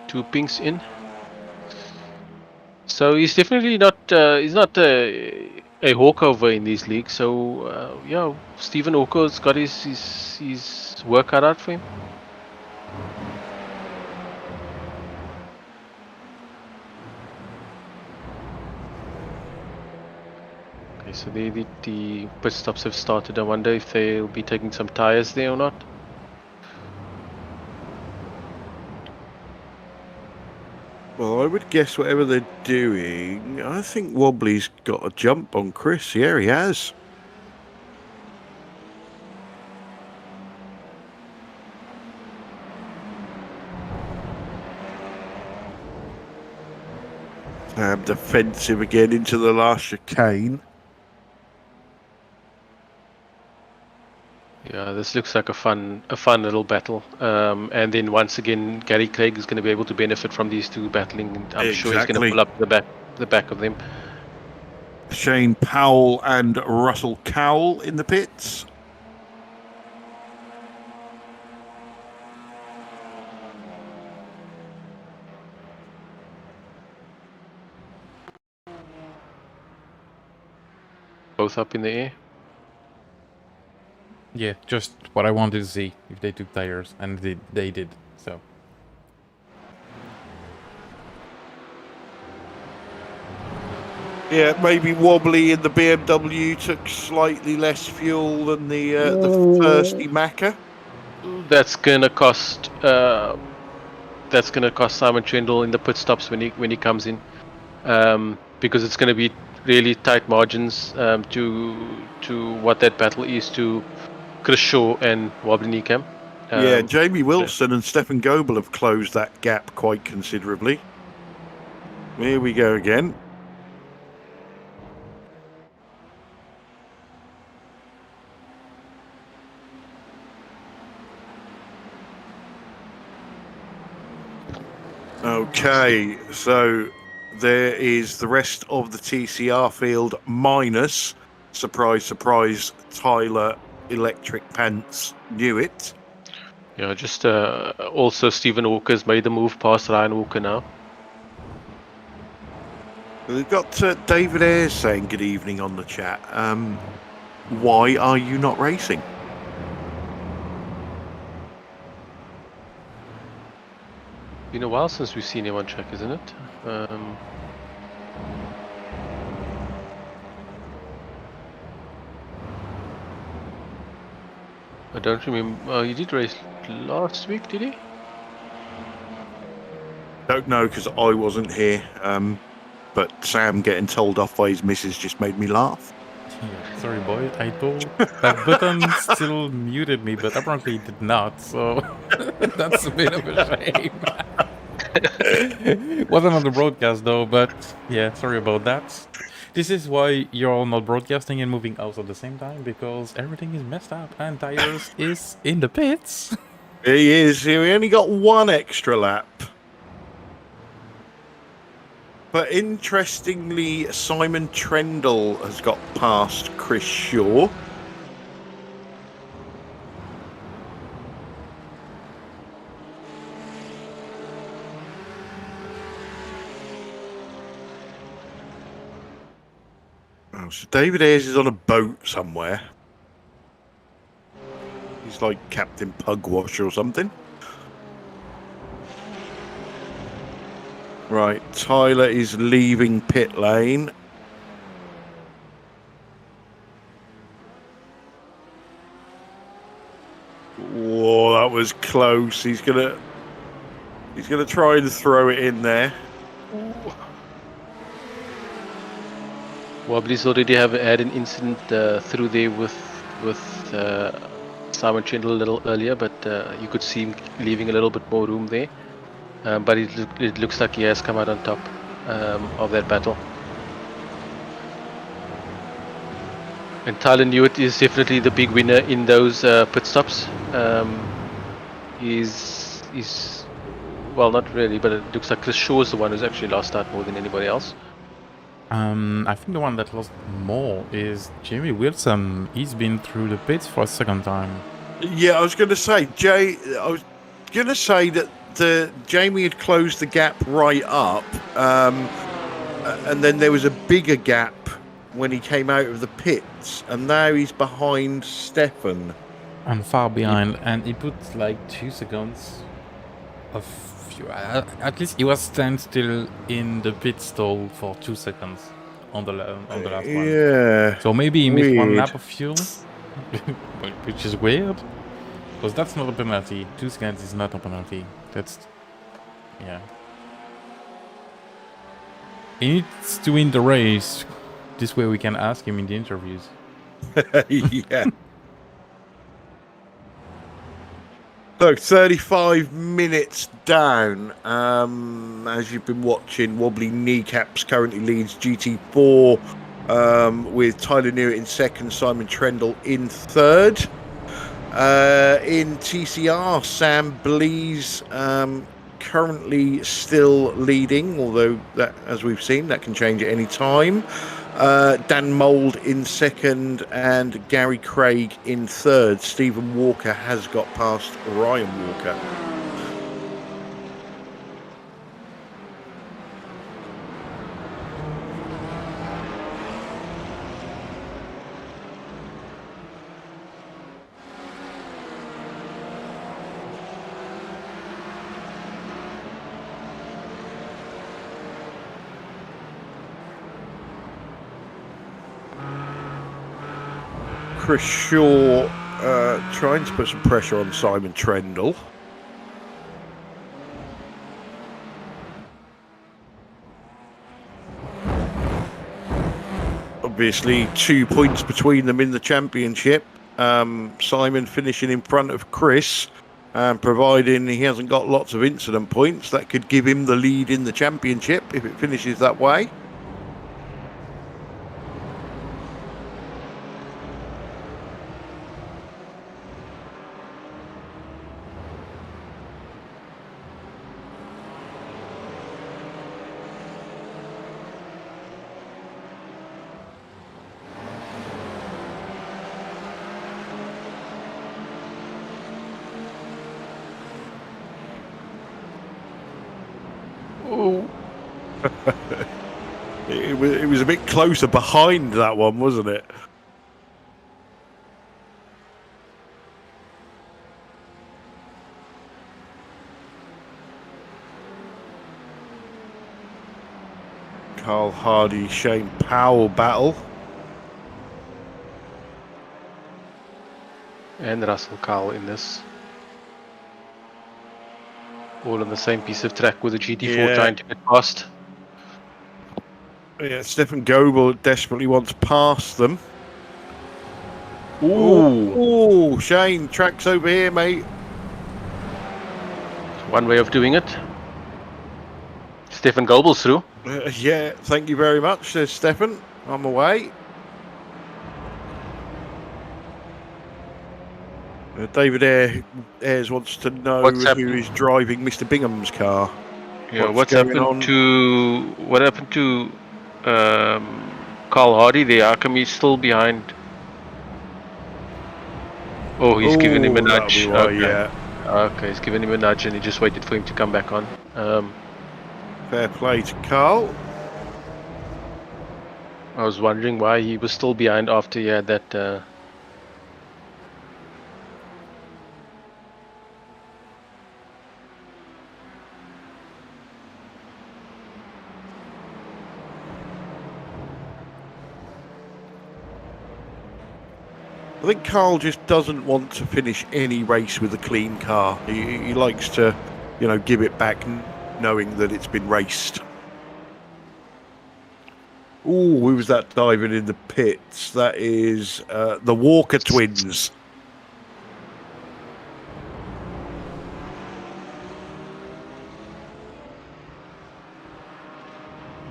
2 pinks in. So he's definitely not. He's not a walkover in these leagues. So Stephen Walker's got his work cut out for him. Okay, so the pit stops have started. I wonder if they'll be taking some tires there or not. Well, I would guess whatever they're doing, I think Wobbly's got a jump on Chris. Yeah, he has. Defensive again into the last chicane. Yeah, This looks like a fun little battle. And then once again, Gary Craig is going to be able to benefit from these two battling. And I'm sure he's going to pull up the back of them. Shane Powell and Russell Cowell in the pits. Both up in the air. Yeah, just what I wanted to see, if they took tires, and they did, so. Yeah, maybe wobbly in the BMW took slightly less fuel than the thirsty Macca. That's gonna cost Simon Trendle in the pit stops when he comes in, because it's gonna be really tight margins to what that battle is to Chris Shaw and Wobbly Neecam. Yeah, Jamie Wilson and Stefan Goebel have closed that gap quite considerably. Here we go again. Okay, so there is the rest of the TCR field minus, surprise, surprise, Tyler Electric Pants Newitt. Yeah, just also Stephen Walker's made the move past Ryan Walker now. We've got David Ayres saying good evening on the chat. Why are you not racing? Been a while since we've seen him on track, isn't it? I don't remember. He did race last week, did he? Don't know because I wasn't here. But Sam getting told off by his missus just made me laugh. Yeah, sorry, boy. I thought that button still muted me, but apparently it did not. So that's a bit of a shame. Wasn't on the broadcast though, but yeah, sorry about that. This is why you're all not broadcasting and moving out at the same time, because everything is messed up and Tires is in the pits. He is. We only got one extra lap. But interestingly, Simon Trendle has got past Chris Shaw. Oh, so David Ayres is on a boat somewhere. He's like Captain Pugwash or something. Right, Tyler is leaving pit lane. Whoa, that was close. He's gonna try and throw it in there. Wobbly's already had an incident through there with Simon Trendle a little earlier, but you could see him leaving a little bit more room there. But it looks like he has come out on top of that battle. And Tyler Newitt is definitely the big winner in those pit stops. He's well, not really, but it looks like Chris Shaw is the one who's actually lost out more than anybody else. I think the one that lost more is Jamie Wilson. He's been through the pits for a second time. Yeah, I was going to say, that Jamie had closed the gap right up, and then there was a bigger gap when he came out of the pits, and now he's behind Stefan. And far behind, and he put like 2 seconds of fuel. At least he was standstill in the pit stall for 2 seconds on the last one. Yeah. So maybe he missed one lap of fuel, which is weird. Because that's not a penalty. 2 seconds is not a penalty. That's... yeah. He needs to win the race. This way we can ask him in the interviews. Yeah. So 35 minutes down. As you've been watching, Wobbly Kneecaps currently leads GT4 with Tyler Newitt in second, Simon Trendle in third. In TCR, Sam Blees currently still leading, although that, as we've seen, that can change at any time. Dan Mould in second and Gary Craig in third. Stephen Walker has got past Ryan Walker. Chris Shaw trying to put some pressure on Simon Trendle. Obviously 2 points between them in the championship. Simon finishing in front of Chris, providing he hasn't got lots of incident points, that could give him the lead in the championship if it finishes that way. It was a bit closer behind that one, wasn't it? Carl Hardy, Shane Powell battle. And Russell Carl in this. All on the same piece of track with the GT4 trying to get past. Yeah, Stefan Goebel desperately wants past them. Ooh, Shane, track's over here, mate. One way of doing it. Stefan Goebel's through. Yeah, thank you very much, says Stefan. I'm away. David Ayres wants to know who is driving Mr. Bingham's car. Yeah, what happened to Carl Hardy there? How come he's still behind? Oh, he's given him a nudge. Okay. Yeah. Okay, he's given him a nudge and he just waited for him to come back on. Fair play to Carl. I was wondering why he was still behind after he had that. I think Carl just doesn't want to finish any race with a clean car. He likes to, give it back knowing that it's been raced. Ooh, who was that diving in the pits? That is the Walker twins.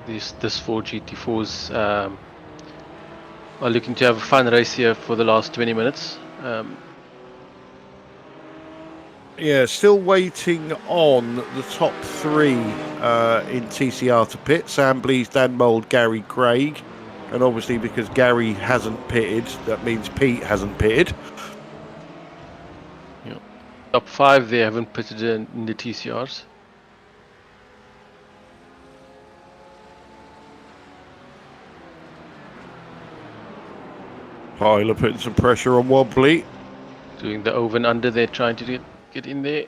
This 4 GT4s are looking to have a fun race here for the last 20 minutes. Yeah, still waiting on the top three in TCR to pit. Sam Blees, Dan Mould, Gary Craig. And obviously because Gary hasn't pitted, that means Pete hasn't pitted. Yeah. Top 5 they haven't pitted in the TCRs. Tyler putting some pressure on Wobbly. Doing the over and under there, trying to get in there.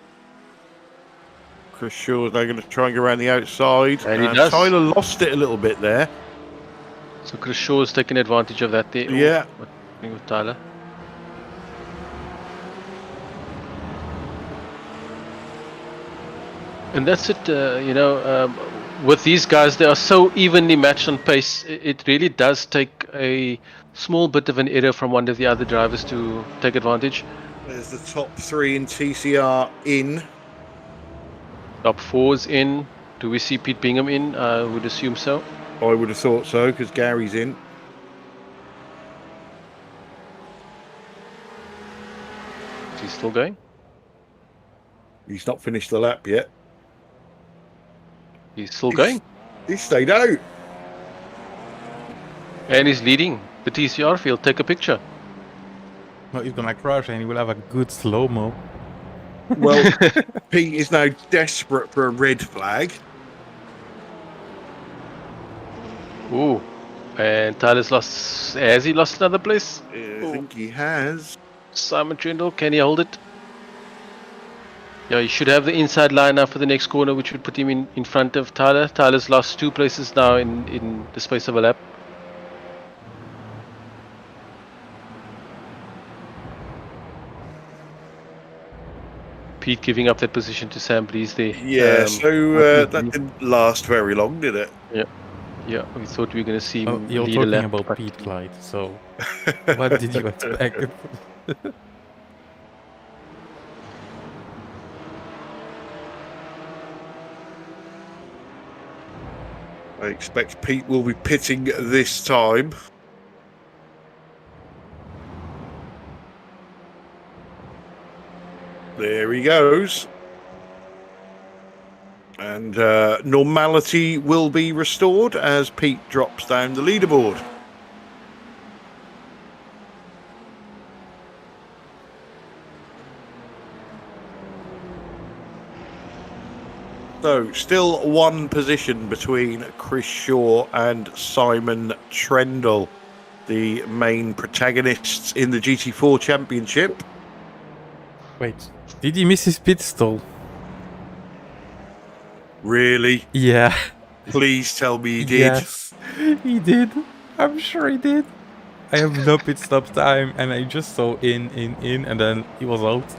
Chris Shaw's now going to try and go around the outside. And he does. Tyler lost it a little bit there. So Chris Shaw's taking advantage of that there. Yeah. With Tyler. And that's it, with these guys, they are so evenly matched on pace. It really does take a small bit of an error from one of the other drivers to take advantage. There's the top 3 in TCR in. Top 4's in. Do we see Pete Bingham in? I would assume so. I would have thought so, because Gary's in. still going. He's not finished the lap yet. He's still going. He stayed out. And he's leading the TCR field. Take a picture. No, he's gonna crash and he will have a good slow-mo. Well, Pete is now desperate for a red flag. Ooh. And Tyler's lost. Has he lost another place? I think he has. Simon Trindle, can he hold it? Yeah, he should have the inside line now for the next corner, which would put him in front of Tyler. Tyler's lost 2 places now in the space of a lap. Pete giving up that position to Sam Blees there. Yeah, so that didn't last very long, did it? Yeah, we thought we were going to see him You're lead a lap. talking about Pete Clyde, so what did you expect? I expect Pete will be pitting this time. There he goes. And normality will be restored as Pete drops down the leaderboard. So, still one position between Chris Shaw and Simon Trendle, the main protagonists in the GT4 Championship. Wait, did he miss his pit stall? Really? Yeah. Please tell me he did. Yes, he did. I'm sure he did. I have no pit stop time and I just saw in, and then he was out.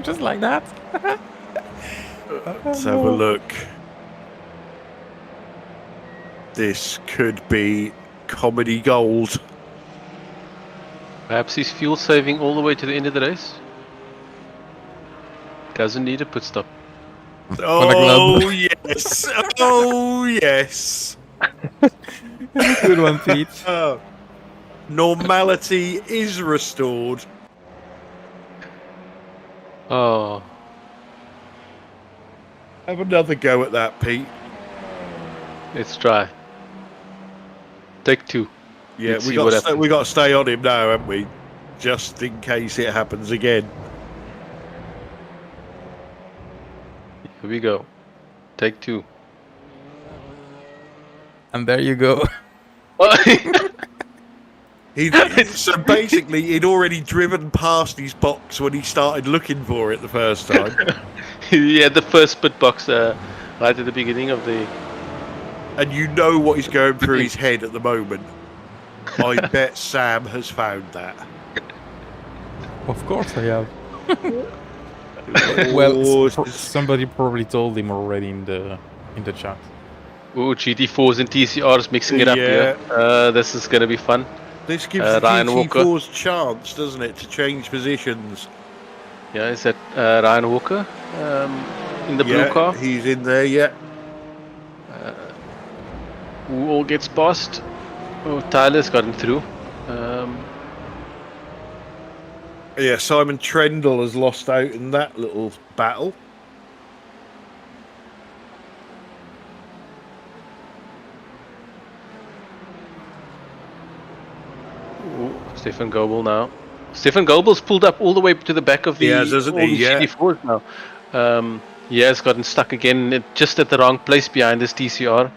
Just like that. Let's have a look. This could be comedy gold. Perhaps he's fuel saving all the way to the end of the race. Doesn't need a pit stop. Oh yes! Oh yes! Good one, Pete. Normality is restored. Oh, Have another go at that, Pete. let's try. Take 2. Yeah, Let's we see got what to happens. we got to stay on him now, haven't we? Just in case it happens again. Here we go. Take 2. And there you go. So basically, he'd already driven past his box when he started looking for it the first time. He had the first pit box right at the beginning of the... And you know what is going through his head at the moment. I bet Sam has found that. Of course I have. Oh, Well, it's- somebody probably told him already in the chat. Ooh, GT4s and TCRs mixing it up here. This is going to be fun. This gives the Ryan Walker. GT4's chance, doesn't it, to change positions? Yeah, is that Ryan Walker in the blue car? He's in there, yeah. Who all gets past? Oh, Tyler's gotten through. Yeah, Simon Trendle has lost out in that little battle. Ooh, Stefan Goebel now. Stefan Goebel's pulled up all the way to the back of the He has, hasn't all he? the Yeah. GT4s now. He has gotten stuck again, just at the wrong place behind this TCR.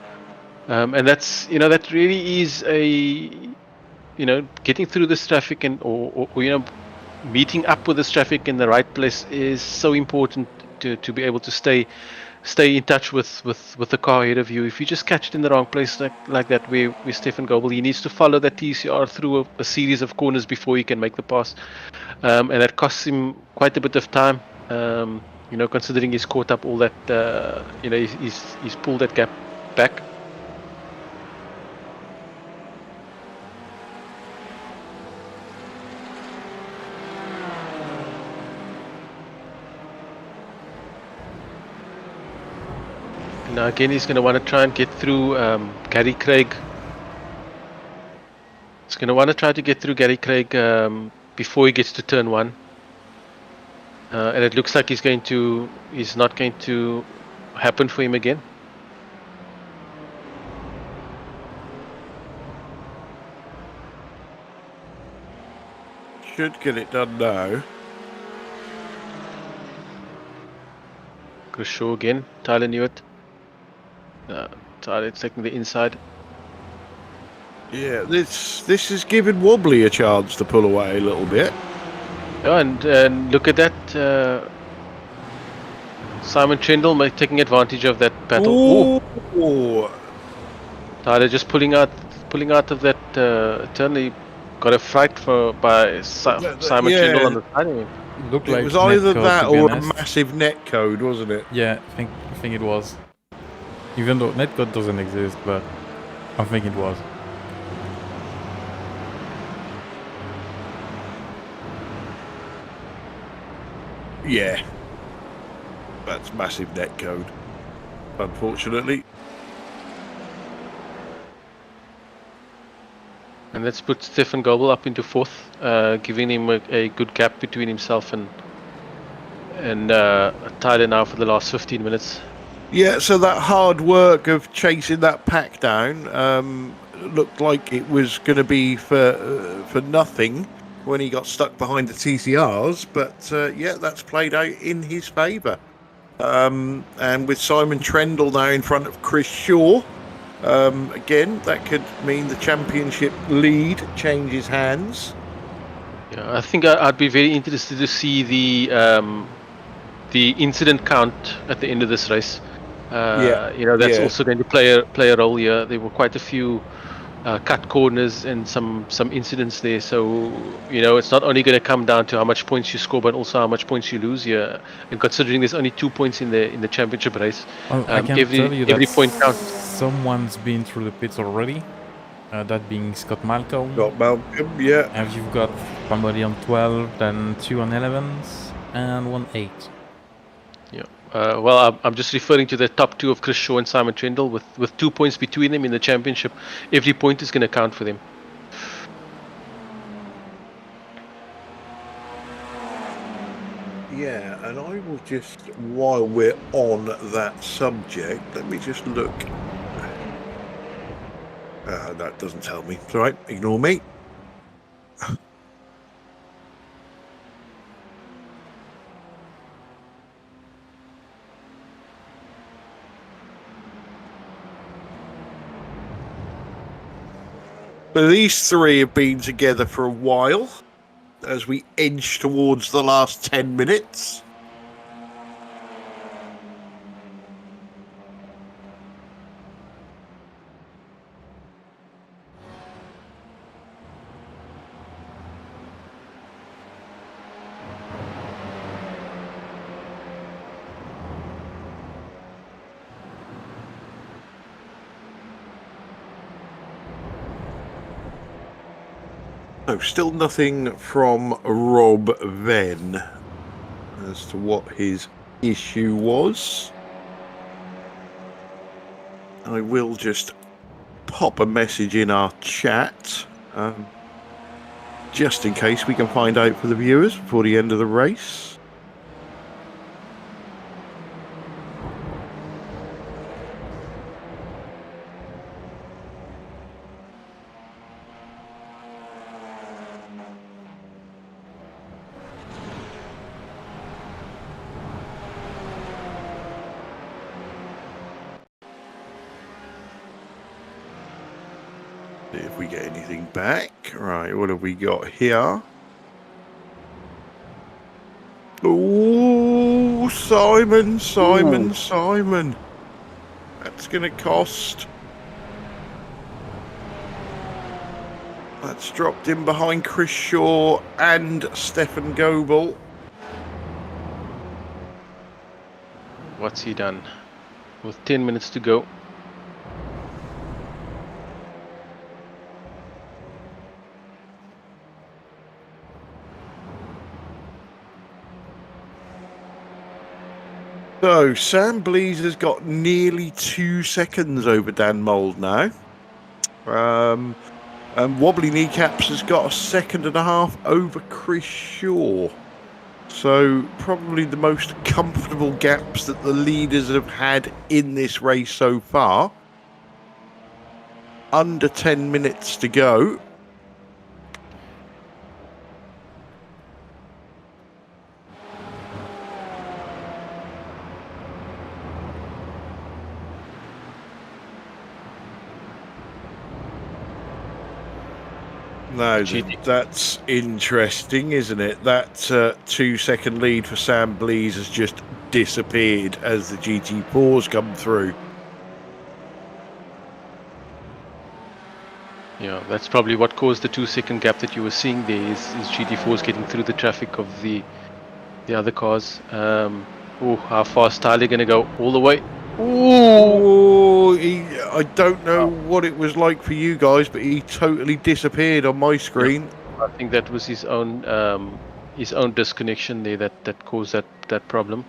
And that's, that really is a, getting through this traffic and or meeting up with this traffic in the right place is so important to be able to stay in touch with the car ahead of you. If you just catch it in the wrong place like that, where Stefan Goebel, he needs to follow that TCR through a series of corners before he can make the pass, and that costs him quite a bit of time. Considering he's caught up all that, he's pulled that gap back. Now again, he's going to want to try and get through Gary Craig. He's going to want to try to get through Gary Craig before he gets to turn 1. And it looks like he's not going to happen for him again. Should get it done now. Chris Shaw again. Tyler knew it. Tyler taking the inside. Yeah, this is giving Wobbly a chance to pull away a little bit. Yeah, and look at that. Simon Trindle taking advantage of that battle. Ooh. Tyler just pulling out of that turn. He got a fright by Simon Trindle on the side. Looked It like was either netcode, that to be or a honest. massive netcode, wasn't it? Yeah, I think it was. Even though netcode doesn't exist, but I think it was. Yeah. That's massive netcode, unfortunately. And let's put Stefan Goebel up into fourth, giving him a good gap between himself and Tyler now for the last 15 minutes. Yeah, so that hard work of chasing that pack down looked like it was going to be for nothing when he got stuck behind the TCRs, but yeah, that's played out in his favour. And with Simon Trendle now in front of Chris Shaw, again, that could mean the championship lead changes hands. Yeah, I think I'd be very interested to see the incident count at the end of this race. That's also going to play a role here. There were quite a few cut corners and some incidents there. So it's not only going to come down to how much points you score, but also how much points you lose here. And considering there's only 2 points in the championship race, I can tell you every that point counts. Someone's been through the pits already. That being Scott Malcolm. Got Malcolm, yeah. And you've got somebody on 12, then 2 on 11s, and 1 8. Yeah. Well, I'm just referring to the top two of Chris Shaw and Simon Trindle with 2 points between them in the championship. Every point is going to count for them. Yeah, and I will just, while we're on that subject, let me just look. That doesn't tell me. It's all right, ignore me. So these three have been together for a while as we edge towards the last 10 minutes. No, still nothing from Rob Venn as to what his issue was. I will just pop a message in our chat, just in case we can find out for the viewers before the end of the race. See if we get anything back. Right, what have we got here? Oh, Simon. That's going to cost. That's dropped in behind Chris Shaw and Stefan Goebel. What's he done? With 10 minutes to go. So, Sam Blease has got nearly 2 seconds over Dan Mould now. And Wobbly Kneecaps has got 1.5 seconds over Chris Shaw. So probably the most comfortable gaps that the leaders have had in this race so far. Under 10 minutes to go. No, that's interesting, isn't it? That 2-second lead for Sam Blees has just disappeared as the GT4s come through. Yeah, that's probably what caused the 2-second gap that you were seeing there. Is GT4s getting through the traffic of the other cars. Oh, how fast Tyler going to go? All the way. Ooh, I don't know what it was like for you guys, but he totally disappeared on my screen. Yeah, I think that was his own disconnection there that caused that problem.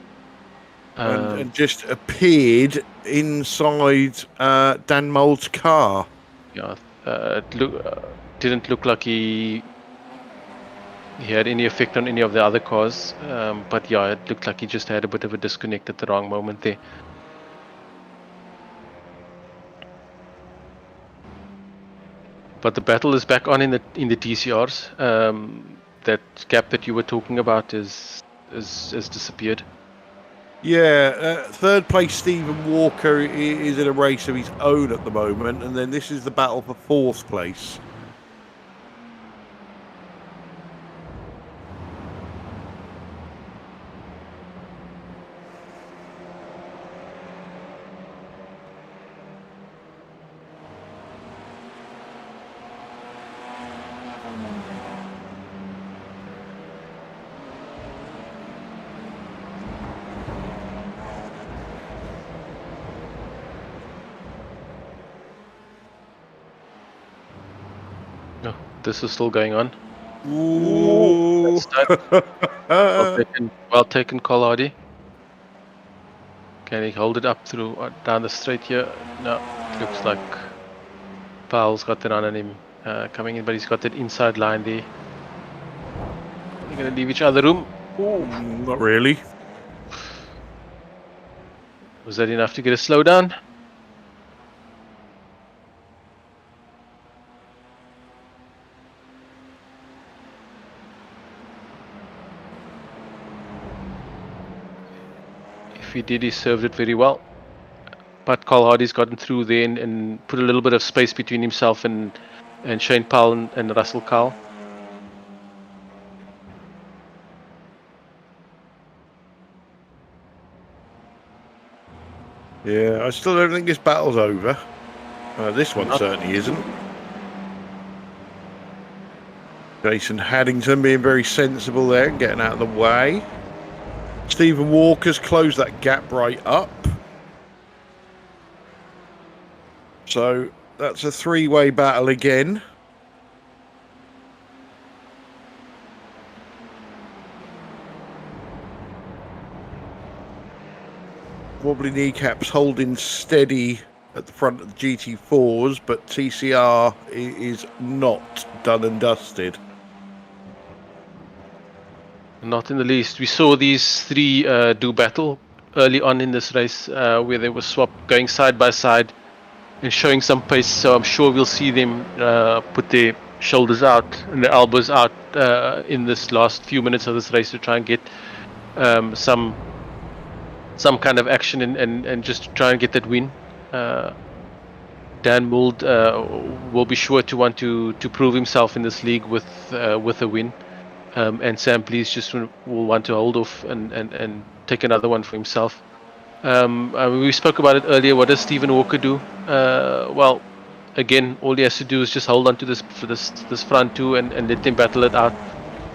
And just appeared inside Dan Mould's car. Yeah, didn't look like he had any effect on any of the other cars. But yeah, it looked like he just had a bit of a disconnect at the wrong moment there. But the battle is back on in the TCRs. That gap that you were talking about has disappeared. Yeah, third place Stephen Walker is in a race of his own at the moment, and then this is the battle for fourth place. No, this is still going on. Ooh. Well taken, Cole Hardy. Can he hold it up through down the straight here? No, looks like Powell's got that on him coming in, but he's got that inside line there. They're going to leave each other room. Ooh. Not really. Was that enough to get a slowdown? If he did, he served it very well. But Cole Hardy's gotten through there and put a little bit of space between himself and Shane Powell and Russell Cowell. Yeah, I still don't think this battle's over. This one certainly isn't. Jason Haddington being very sensible there and getting out of the way. Stephen Walker's closed that gap right up. So that's a three-way battle again. Wobbly kneecaps holding steady at the front of the GT4s, but TCR is not done and dusted. Not in the least. We saw these three do battle early on in this race where they were swapped going side by side and showing some pace, so I'm sure we'll see them put their shoulders out and their elbows out in this last few minutes of this race to try and get some kind of action and just try and get that win. Dan Mould will be sure to want to prove himself in this league with a win. And Sam Blees just will want to hold off and take another one for himself. We spoke about it earlier. What does Stephen Walker do? Well, again, all he has to do is just hold on to this front two and let them battle it out,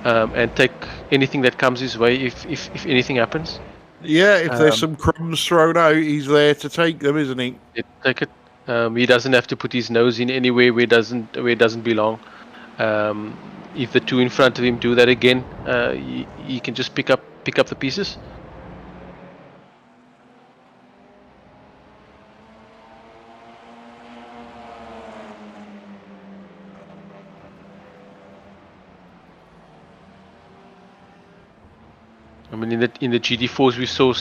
and take anything that comes his way if anything happens. Yeah, if there's some crumbs thrown out, he's there to take them, isn't he? Take it. He doesn't have to put his nose in anywhere where it doesn't belong. If the two in front of him do that again, he can just pick up the pieces. I mean, in the GT4s, we saw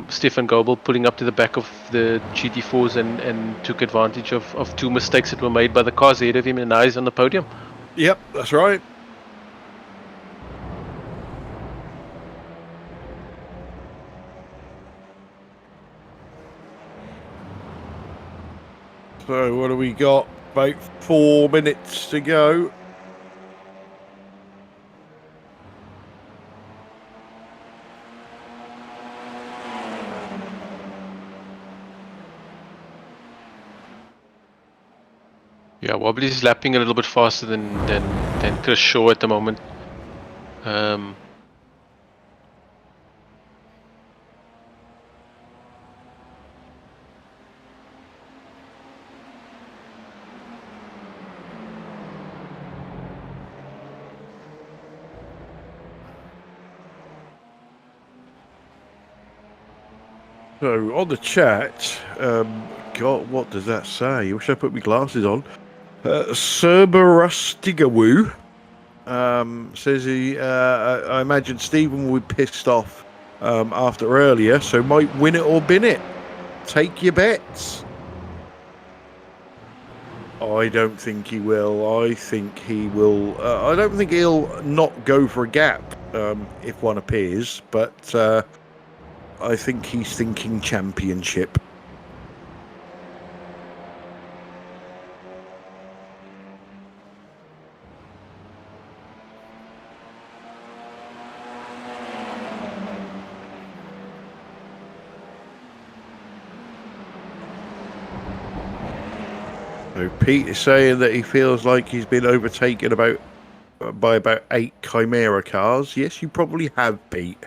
Stefan Goebel pulling up to the back of the GT4s and took advantage of two mistakes that were made by the cars ahead of him, and now he's on the podium. Yep, that's right. So what do we got? About 4 minutes to go. Yeah, Wobbly's lapping a little bit faster than Chris Shaw at the moment. So on the chat, God, what does that say? I wish I put my glasses on. Cerberustigawoo says I imagine Stephen will be pissed off after earlier, so might win it or bin it. Take your bets. I don't think he will. I think he will. I don't think he'll not go for a gap if one appears, but I think he's thinking championship. So Pete is saying that he feels like he's been overtaken by about 8 Chimera cars. Yes, you probably have, Pete.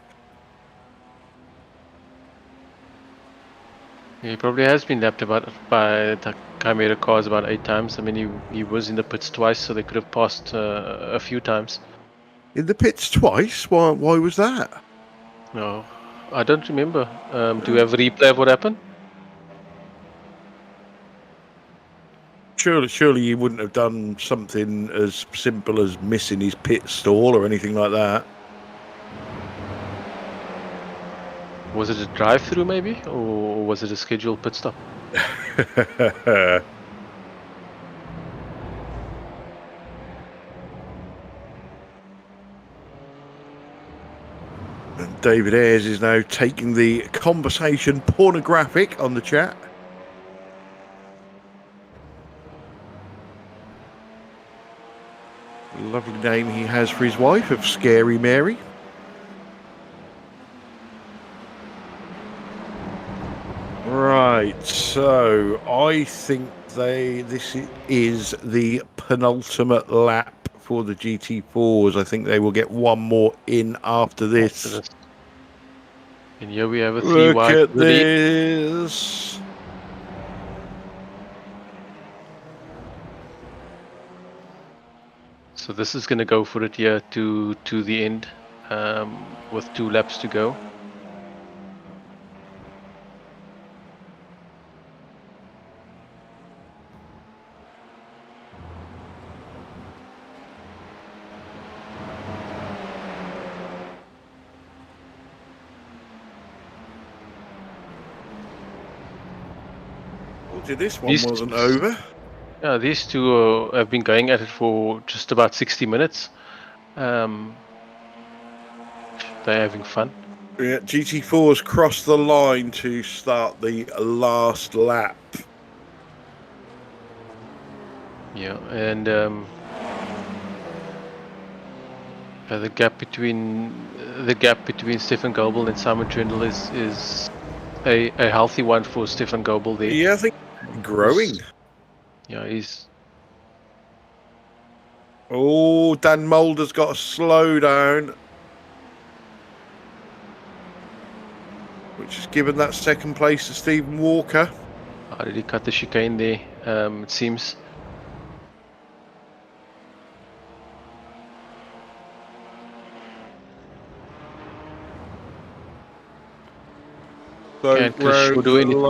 He probably has been lapped by the Chimera cars about 8 times. I mean, he was in the pits twice, so they could have passed a few times. In the pits twice? Why was that? No, I don't remember. Do you have a replay of what happened? Surely he wouldn't have done something as simple as missing his pit stall or anything like that. Was it a drive-through maybe, or was it a scheduled pit stop? And David Ayres is now taking the conversation pornographic on the chat. Lovely name he has for his wife of Scary Mary. Right, so I think this is the penultimate lap for the GT4s. I think they will get one more in after this. And here we have a 3 Look wide. at this. So this is going to go for it here to the end, with 2 laps to go. This one wasn't over. Yeah, these two have been going at it for just about 60 minutes. They're having fun. Yeah, GT4's crossed the line to start the last lap. Yeah, and the gap between Stefan Goebel and Simon Trindle is a healthy one for Stefan Goebel there. Yeah, I think growing. Yeah, he's. Oh, Dan Mulder's got a slow down, which has given that second place to Stephen Walker. Already cut the chicane there, it seems. So Can't Chris do anything.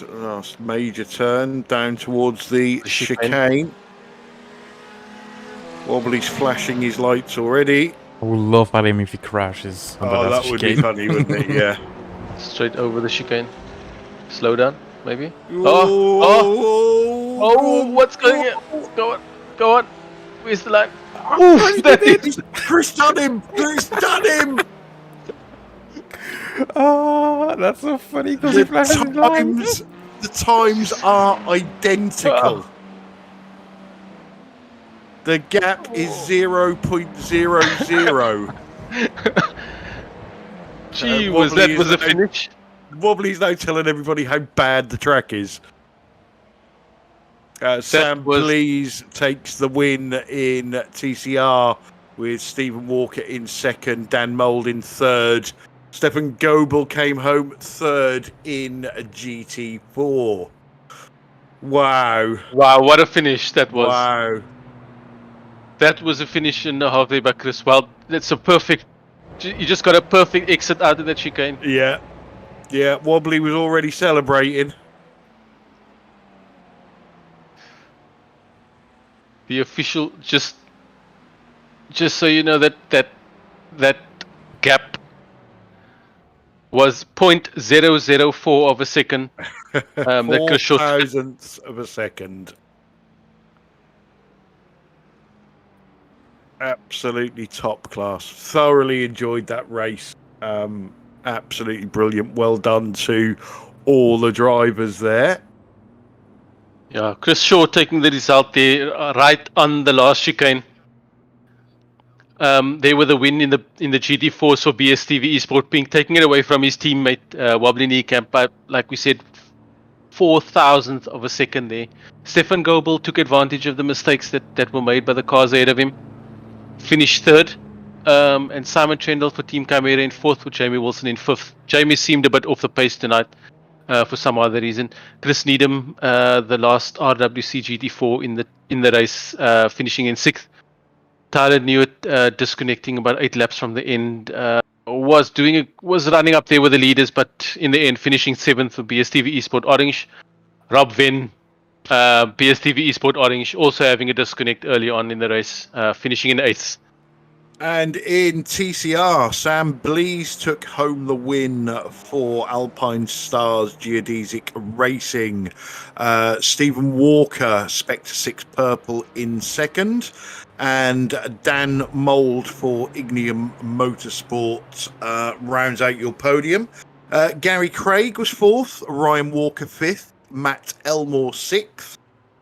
Last major turn down towards the chicane. Wobbly's flashing his lights already. I would love at him if he crashes on the Oh, last that would be chicane. funny, wouldn't it? Yeah. Straight over the chicane. Slow down, maybe. Oh, go on, What's go going on? on. Go on. Where's the line? Oh, he That did it! is- Chris done him! Chris done him! Oh, that's so funny because he flashes his line. The times are identical. The gap is 0.00. Gee, was that was a finish? Wobbly's now telling everybody how bad the track is. Sam Blease takes the win in TCR with Stephen Walker in second, Dan Mould in third. Stefan Goebel came home third in GT4. Wow. Wow, what a finish that was. Wow. That was a finish in the halfway back, Chris. Well, that's a perfect... You just got a perfect exit out of that chicane. Yeah. Yeah, Wobbly was already celebrating. The official... Just so you know, that gap was 0.004 of a second. 4 thousandths of a second. Absolutely top class. Thoroughly enjoyed that race. Absolutely brilliant. Well done to all the drivers there. Yeah, Chris Shaw taking the result there, right on the last chicane. They were the win in the GT4 for BSTV Esport Pink, taking it away from his teammate Wobbly Niekamp by, like we said, 4,000th of a second there. Stefan Goebel took advantage of the mistakes that were made by the cars ahead of him. Finished third. And Simon Trendle for Team Chimera in fourth, with Jamie Wilson in fifth. Jamie seemed a bit off the pace tonight for some other reason. Chris Needham, the last RWC GT4 in the race, finishing in sixth. Tyler Newitt disconnecting about 8 laps from the end. Was running up there with the leaders, but in the end finishing seventh for BSTV Esport Orange. Rob Venn, BSTV Esport Orange, also having a disconnect early on in the race, finishing in eighth. And in TCR, Sam Blease took home the win for Alpine Stars Geodesic Racing. Stephen Walker, Spectre 6 Purple in second. And Dan Mould for Ignium Motorsport rounds out your podium. Gary Craig was fourth, Ryan Walker fifth, Matt Elmore sixth,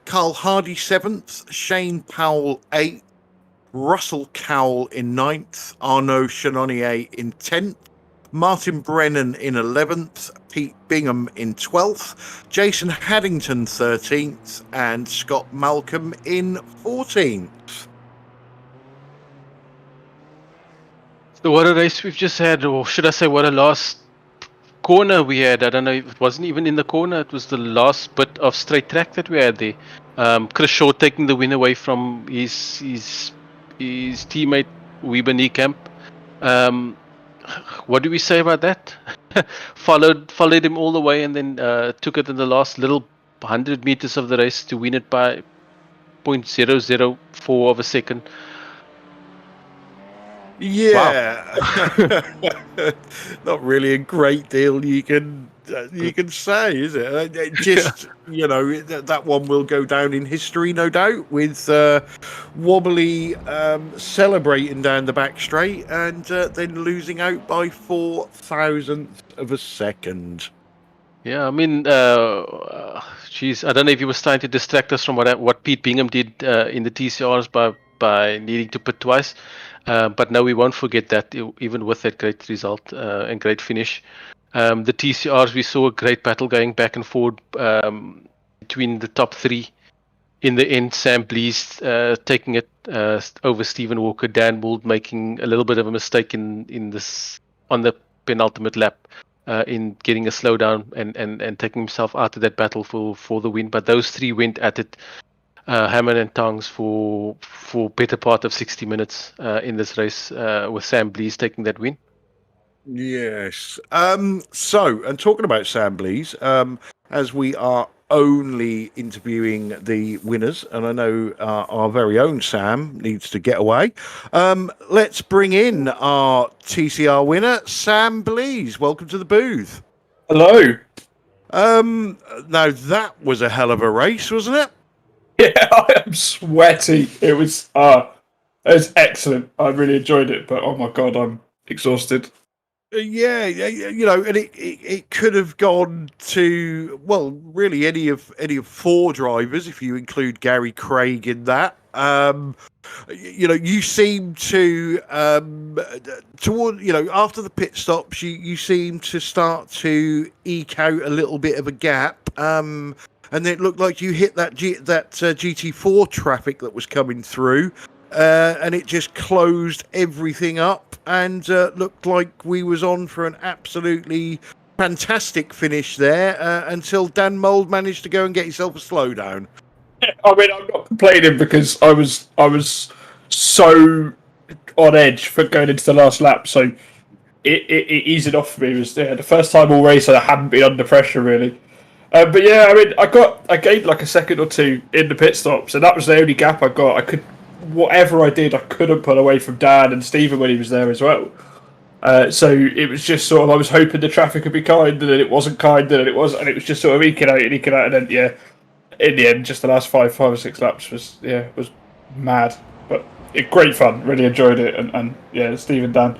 Carl Hardy seventh, Shane Powell eighth, Russell Cowell in ninth, Arnaud Chanonnier in 10th, Martin Brennan in 11th, Pete Bingham in 12th, Jason Haddington 13th, and Scott Malcolm in 14th. So what a race we've just had, or should I say what a last corner we had. I don't know, it wasn't even in the corner, it was the last bit of straight track that we had there. Chris Shaw taking the win away from his teammate Weber Niekamp. What do we say about that? followed him all the way, and then took it in the last little 100 meters of the race to win it by 0.004 of a second. Yeah. Wow. Not really a great deal you can say, is it? Just, you know, that one will go down in history, no doubt, with Wobbly celebrating down the back straight and then losing out by 4,000th of a second. Yeah, I mean, geez, I don't know if he was trying to distract us from what Pete Bingham did in the TCRs by needing to pit twice. But no, we won't forget that, even with that great result and great finish. The TCRs, we saw a great battle going back and forward between the top three. In the end, Sam Blease taking it over Stephen Walker, Dan Mould making a little bit of a mistake in this on the penultimate lap in getting a slowdown and taking himself out of that battle for the win. But those three went at it hammer and tongs for better part of 60 minutes in this race, with Sam Blease taking that win. Yes. So, and talking about Sam Blease, as we are only interviewing the winners, and I know our very own Sam needs to get away. Let's bring in our TCR winner, Sam Blees. Welcome to the booth. Hello. Now that was a hell of a race, wasn't it? Yeah, I am sweaty. It was excellent. I really enjoyed it, but oh my god, I'm exhausted. Yeah, you know, and it could have gone to, well, really any of four drivers if you include Gary Craig in that. You know, you seem to toward, you know, after the pit stops, you seem to start to eke out a little bit of a gap. And it looked like you hit that GT4 traffic that was coming through, and it just closed everything up. And looked like we was on for an absolutely fantastic finish there until Dan Mould managed to go and get himself a slowdown. I mean, I'm not complaining because I was so on edge for going into the last lap, so it eased it off for me. It was the first time all race I hadn't been under pressure really. But yeah, I mean, I gained like a second or two in the pit stops, and that was the only gap I got. Whatever I did, I couldn't pull away from Dan and Stephen when he was there as well. So it was just sort of, I was hoping the traffic would be kind, and then it wasn't kind, and it was just sort of eking out, and then yeah, in the end, just the last five or six laps was mad, but great fun. Really enjoyed it, and yeah, Steve and Dan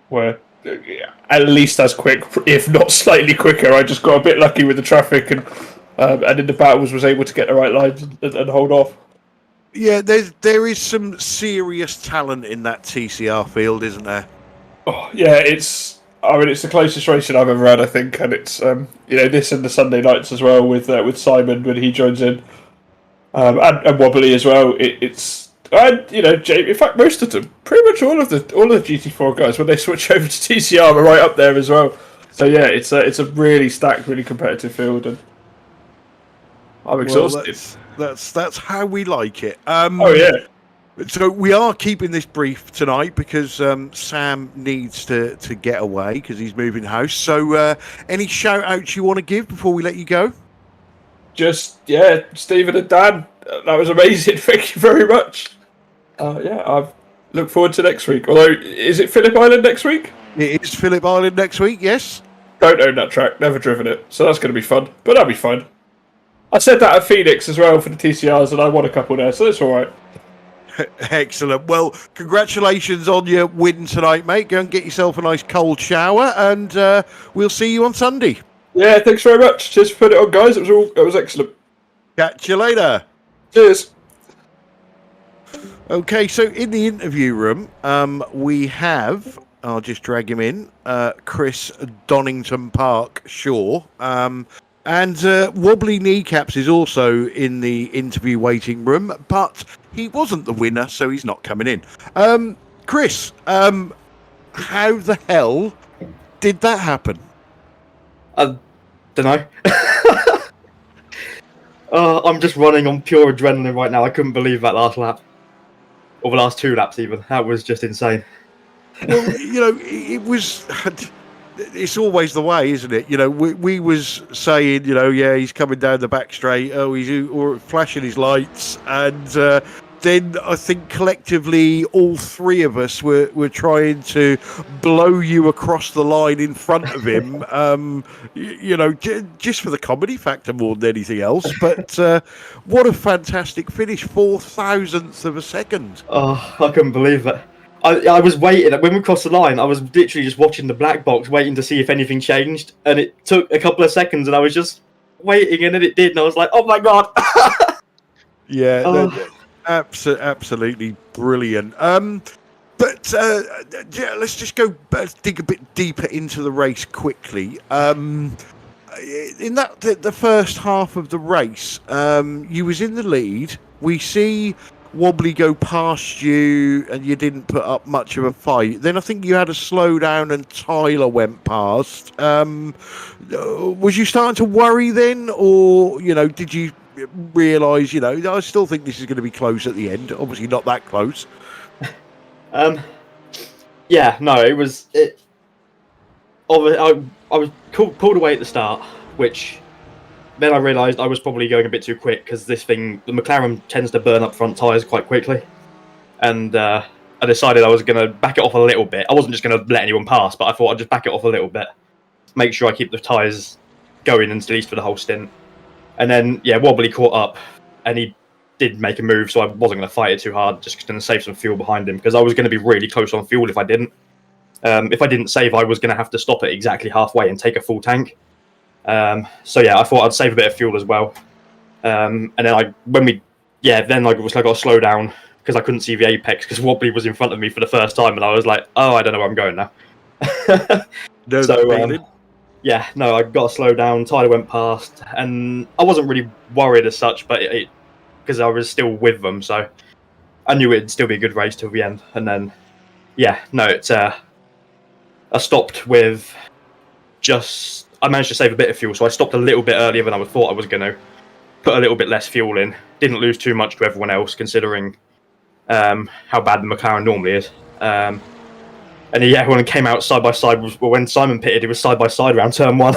were at least as quick, if not slightly quicker. I just got a bit lucky with the traffic, and in the battles was able to get the right lines and hold off. Yeah, there is some serious talent in that TCR field, isn't there? Oh yeah, it's the closest racing I've ever had, I think, and it's you know, this and the Sunday nights as well with Simon when he joins in, and Wobbly as well. And you know, in fact, most of them, pretty much all of the GT4 guys, when they switch over to TCR, are right up there as well. So yeah, it's a really stacked, really competitive field, and I'm exhausted. Well, that's how we like it. Oh yeah. So we are keeping this brief tonight because Sam needs to get away because he's moving house. So any shout outs you want to give before we let you go? Just Stephen and Dan, that was amazing. Thank you very much. Yeah, I look forward to next week. Although, is it Phillip Island next week? It is Phillip Island next week. Yes. Don't own that track. Never driven it, so that's going to be fun. But that'll be fun. I said that at Phoenix as well for the TCRs, and I won a couple there, so it's all right. Excellent. Well, congratulations on your win tonight, mate. Go and get yourself a nice cold shower, and we'll see you on Sunday. Yeah, thanks very much. Cheers for putting it on, guys. It was excellent. Catch you later. Cheers. Okay, so in the interview room, we have, I'll just drag him in, Chris Donington Park Shaw. And Wobbly Kneecaps is also in the interview waiting room, but he wasn't the winner, so he's not coming in. Chris, how the hell did that happen? I don't know. I'm just running on pure adrenaline right now. I couldn't believe that last lap. Or the last two laps even. That was just insane. Well, you know, it was... It's always the way, isn't it? You know, we was saying, you know, yeah, he's coming down the back straight. Oh, he's or flashing his lights, and then I think collectively all three of us were trying to blow you across the line in front of him. You know, just for the comedy factor more than anything else. But what a fantastic finish! 0.004 of a second. Oh, I couldn't believe it. I was waiting. When we crossed the line, I was literally just watching the black box, waiting to see if anything changed. And it took a couple of seconds, and I was just waiting, and then it did. And I was like, oh my God. Yeah, absolutely brilliant. But yeah, let's just go dig a bit deeper into the race quickly. In the first half of the race, you was in the lead. We see Wobbly go past you, and you didn't put up much of a fight. Then I think you had a slowdown, and Tyler went past. Was you starting to worry then, or you know, did you realise, you know, I still think this is going to be close at the end? Obviously, not that close. Yeah, no, it was. I was pulled away at the start, which then I realised I was probably going a bit too quick because the McLaren tends to burn up front tyres quite quickly. And I decided I was going to back it off a little bit. I wasn't just going to let anyone pass, but I thought I'd just back it off a little bit. Make sure I keep the tyres going at least for the whole stint. And then, Wobbly caught up, and he did make a move, so I wasn't going to fight it too hard, just going to save some fuel behind him, because I was going to be really close on fuel if I didn't. If I didn't save, I was going to have to stop it exactly halfway and take a full tank. I thought I'd save a bit of fuel as well. And then I got to slow down because I couldn't see the apex because Wobbly was in front of me for the first time, and I was like, oh, I don't know where I'm going now. I got to slow down. Tyler went past, and I wasn't really worried as such, but because I was still with them, so I knew it'd still be a good race till the end. And then, I stopped with I managed to save a bit of fuel, so I stopped a little bit earlier than I thought I was going to. Put a little bit less fuel in. Didn't lose too much to everyone else, considering how bad the McLaren normally is. When it came out side by side, when Simon pitted, it was side by side around turn 1.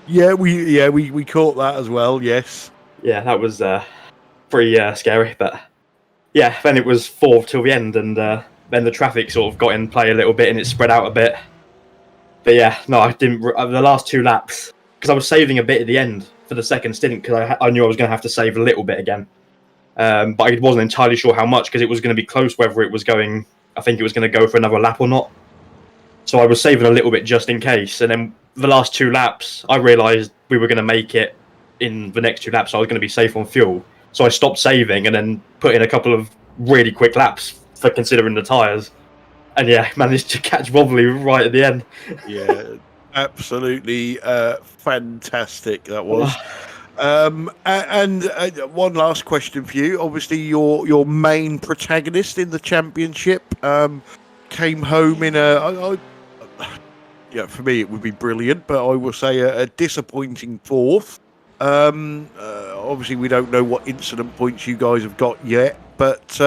we caught that as well. Yes. Yeah, that was pretty scary, but then it was 4 till the end, and then the traffic sort of got in play a little bit, and it spread out a bit. But I didn't. The last 2 laps, because I was saving a bit at the end for the second stint, because I knew I was going to have to save a little bit again. But I wasn't entirely sure how much, because it was going to be close whether it was going. I think it was going to go for another lap or not. So I was saving a little bit just in case. And then the last 2 laps, I realised we were going to make it in the next 2 laps. So I was going to be safe on fuel. So I stopped saving and then put in a couple of really quick laps for considering the tyres. And managed to catch Wobbly right at the end. Yeah, absolutely fantastic that was. And one last question for you. Obviously, your main protagonist in the championship came home in for me it would be brilliant, but I will say a disappointing 4th. Obviously, we don't know what incident points you guys have got yet, but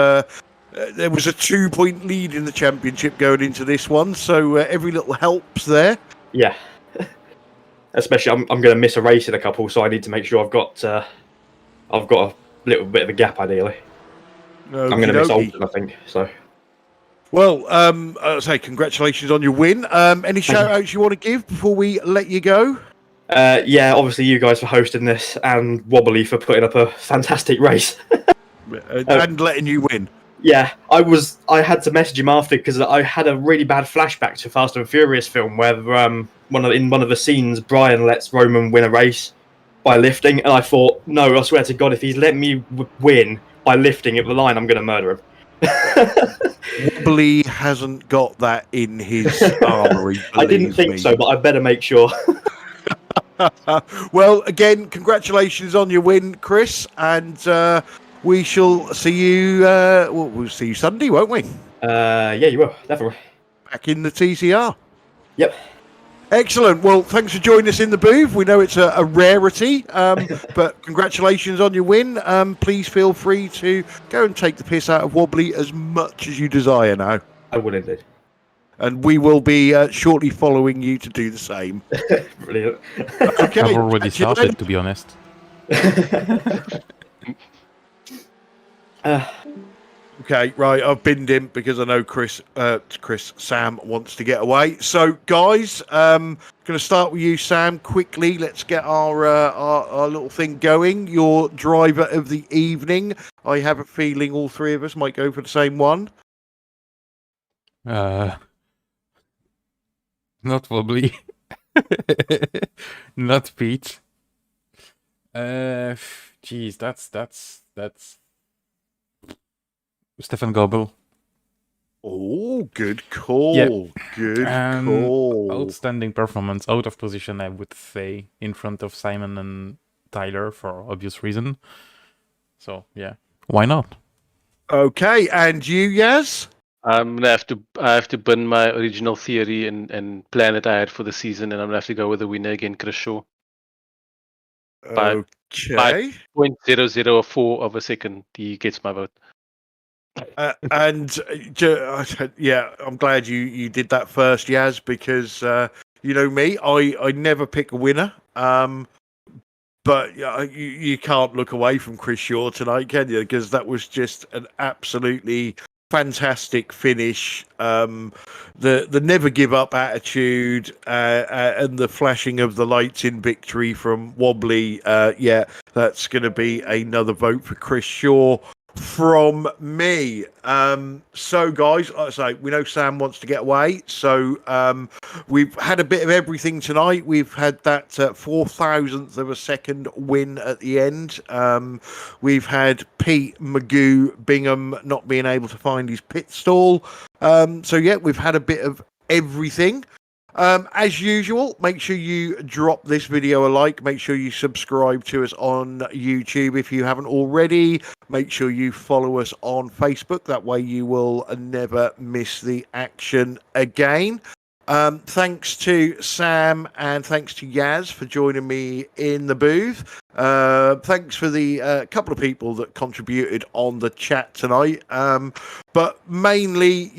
there was a 2-point lead in the championship going into this one, so every little helps there. Yeah. Especially, I'm going to miss a race in a couple, so I need to make sure I've got a little bit of a gap, ideally. I'm going to miss Alton, I think. So. Well, I'll say congratulations on your win. Any shout-outs you want to give before we let you go? Obviously you guys for hosting this, and Wobbly for putting up a fantastic race. And letting you win. Yeah, I had to message him after because I had a really bad flashback to Fast and Furious film where in one of the scenes Brian lets Roman win a race by lifting, and I thought, no, I swear to God, if he's let me win by lifting at the line, I'm going to murder him. Wobbly hasn't got that in his armory. I didn't think so, but I better make sure. Well, again, congratulations on your win, Chris, and we shall see you. We'll see you Sunday, won't we? You will, definitely. Back in the TCR. Yep. Excellent. Well, thanks for joining us in the booth. We know it's a rarity, but congratulations on your win. Please feel free to go and take the piss out of Wobbly as much as you desire now. I will indeed. And we will be shortly following you to do the same. Brilliant. Okay. I've already started, to be honest. Okay, right. I've binned him because I know Sam wants to get away. So, guys, going to start with you, Sam. Quickly, let's get our little thing going. Your driver of the evening. I have a feeling all 3 of us might go for the same one. Not Wobbly. Not Pete. Geez, that's Stefan Gobel. Oh, good call. Yeah. Good call. Outstanding performance, out of position, I would say, in front of Simon and Tyler for obvious reason. So, why not? Okay, and you, Yaz? I'm gonna have to burn my original theory and plan that I had for the season, and I'm gonna have to go with the winner again, Chris Shaw. By Okay. 0.004 of a second, he gets my vote. I'm glad you did that first, Yaz, because you know me, I never pick a winner. But you can't look away from Chris Shaw tonight, can you? Because that was just an absolutely fantastic finish. The never give up attitude and the flashing of the lights in victory from Wobbly. Yeah, that's going to be another vote for Chris Shaw from me. So guys, like I say, we know Sam wants to get away, so we've had a bit of everything tonight. We've had that 4,000th of a second win at the end. We've had Pete Magoo Bingham not being able to find his pit stall. So yeah, we've had a bit of everything. As usual, make sure you drop this video a like. Make sure you subscribe to us on YouTube if you haven't already. Make sure you follow us on Facebook. That way you will never miss the action again. Thanks to Sam and thanks to Yaz for joining me in the booth. Thanks for the couple of people that contributed on the chat tonight. But mainly,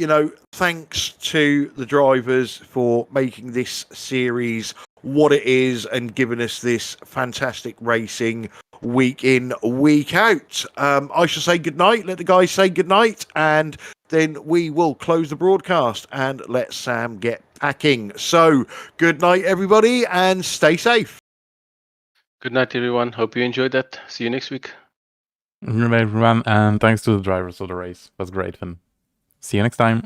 thanks to the drivers for making this series what it is and giving us this fantastic racing week in, week out. I shall say goodnight. Let the guys say goodnight, and then we will close the broadcast and let Sam get packing. So, good night, everybody, and stay safe. Good night, everyone. Hope you enjoyed that. See you next week. Good night, everyone, and thanks to the drivers of the race. It was great fun. See you next time.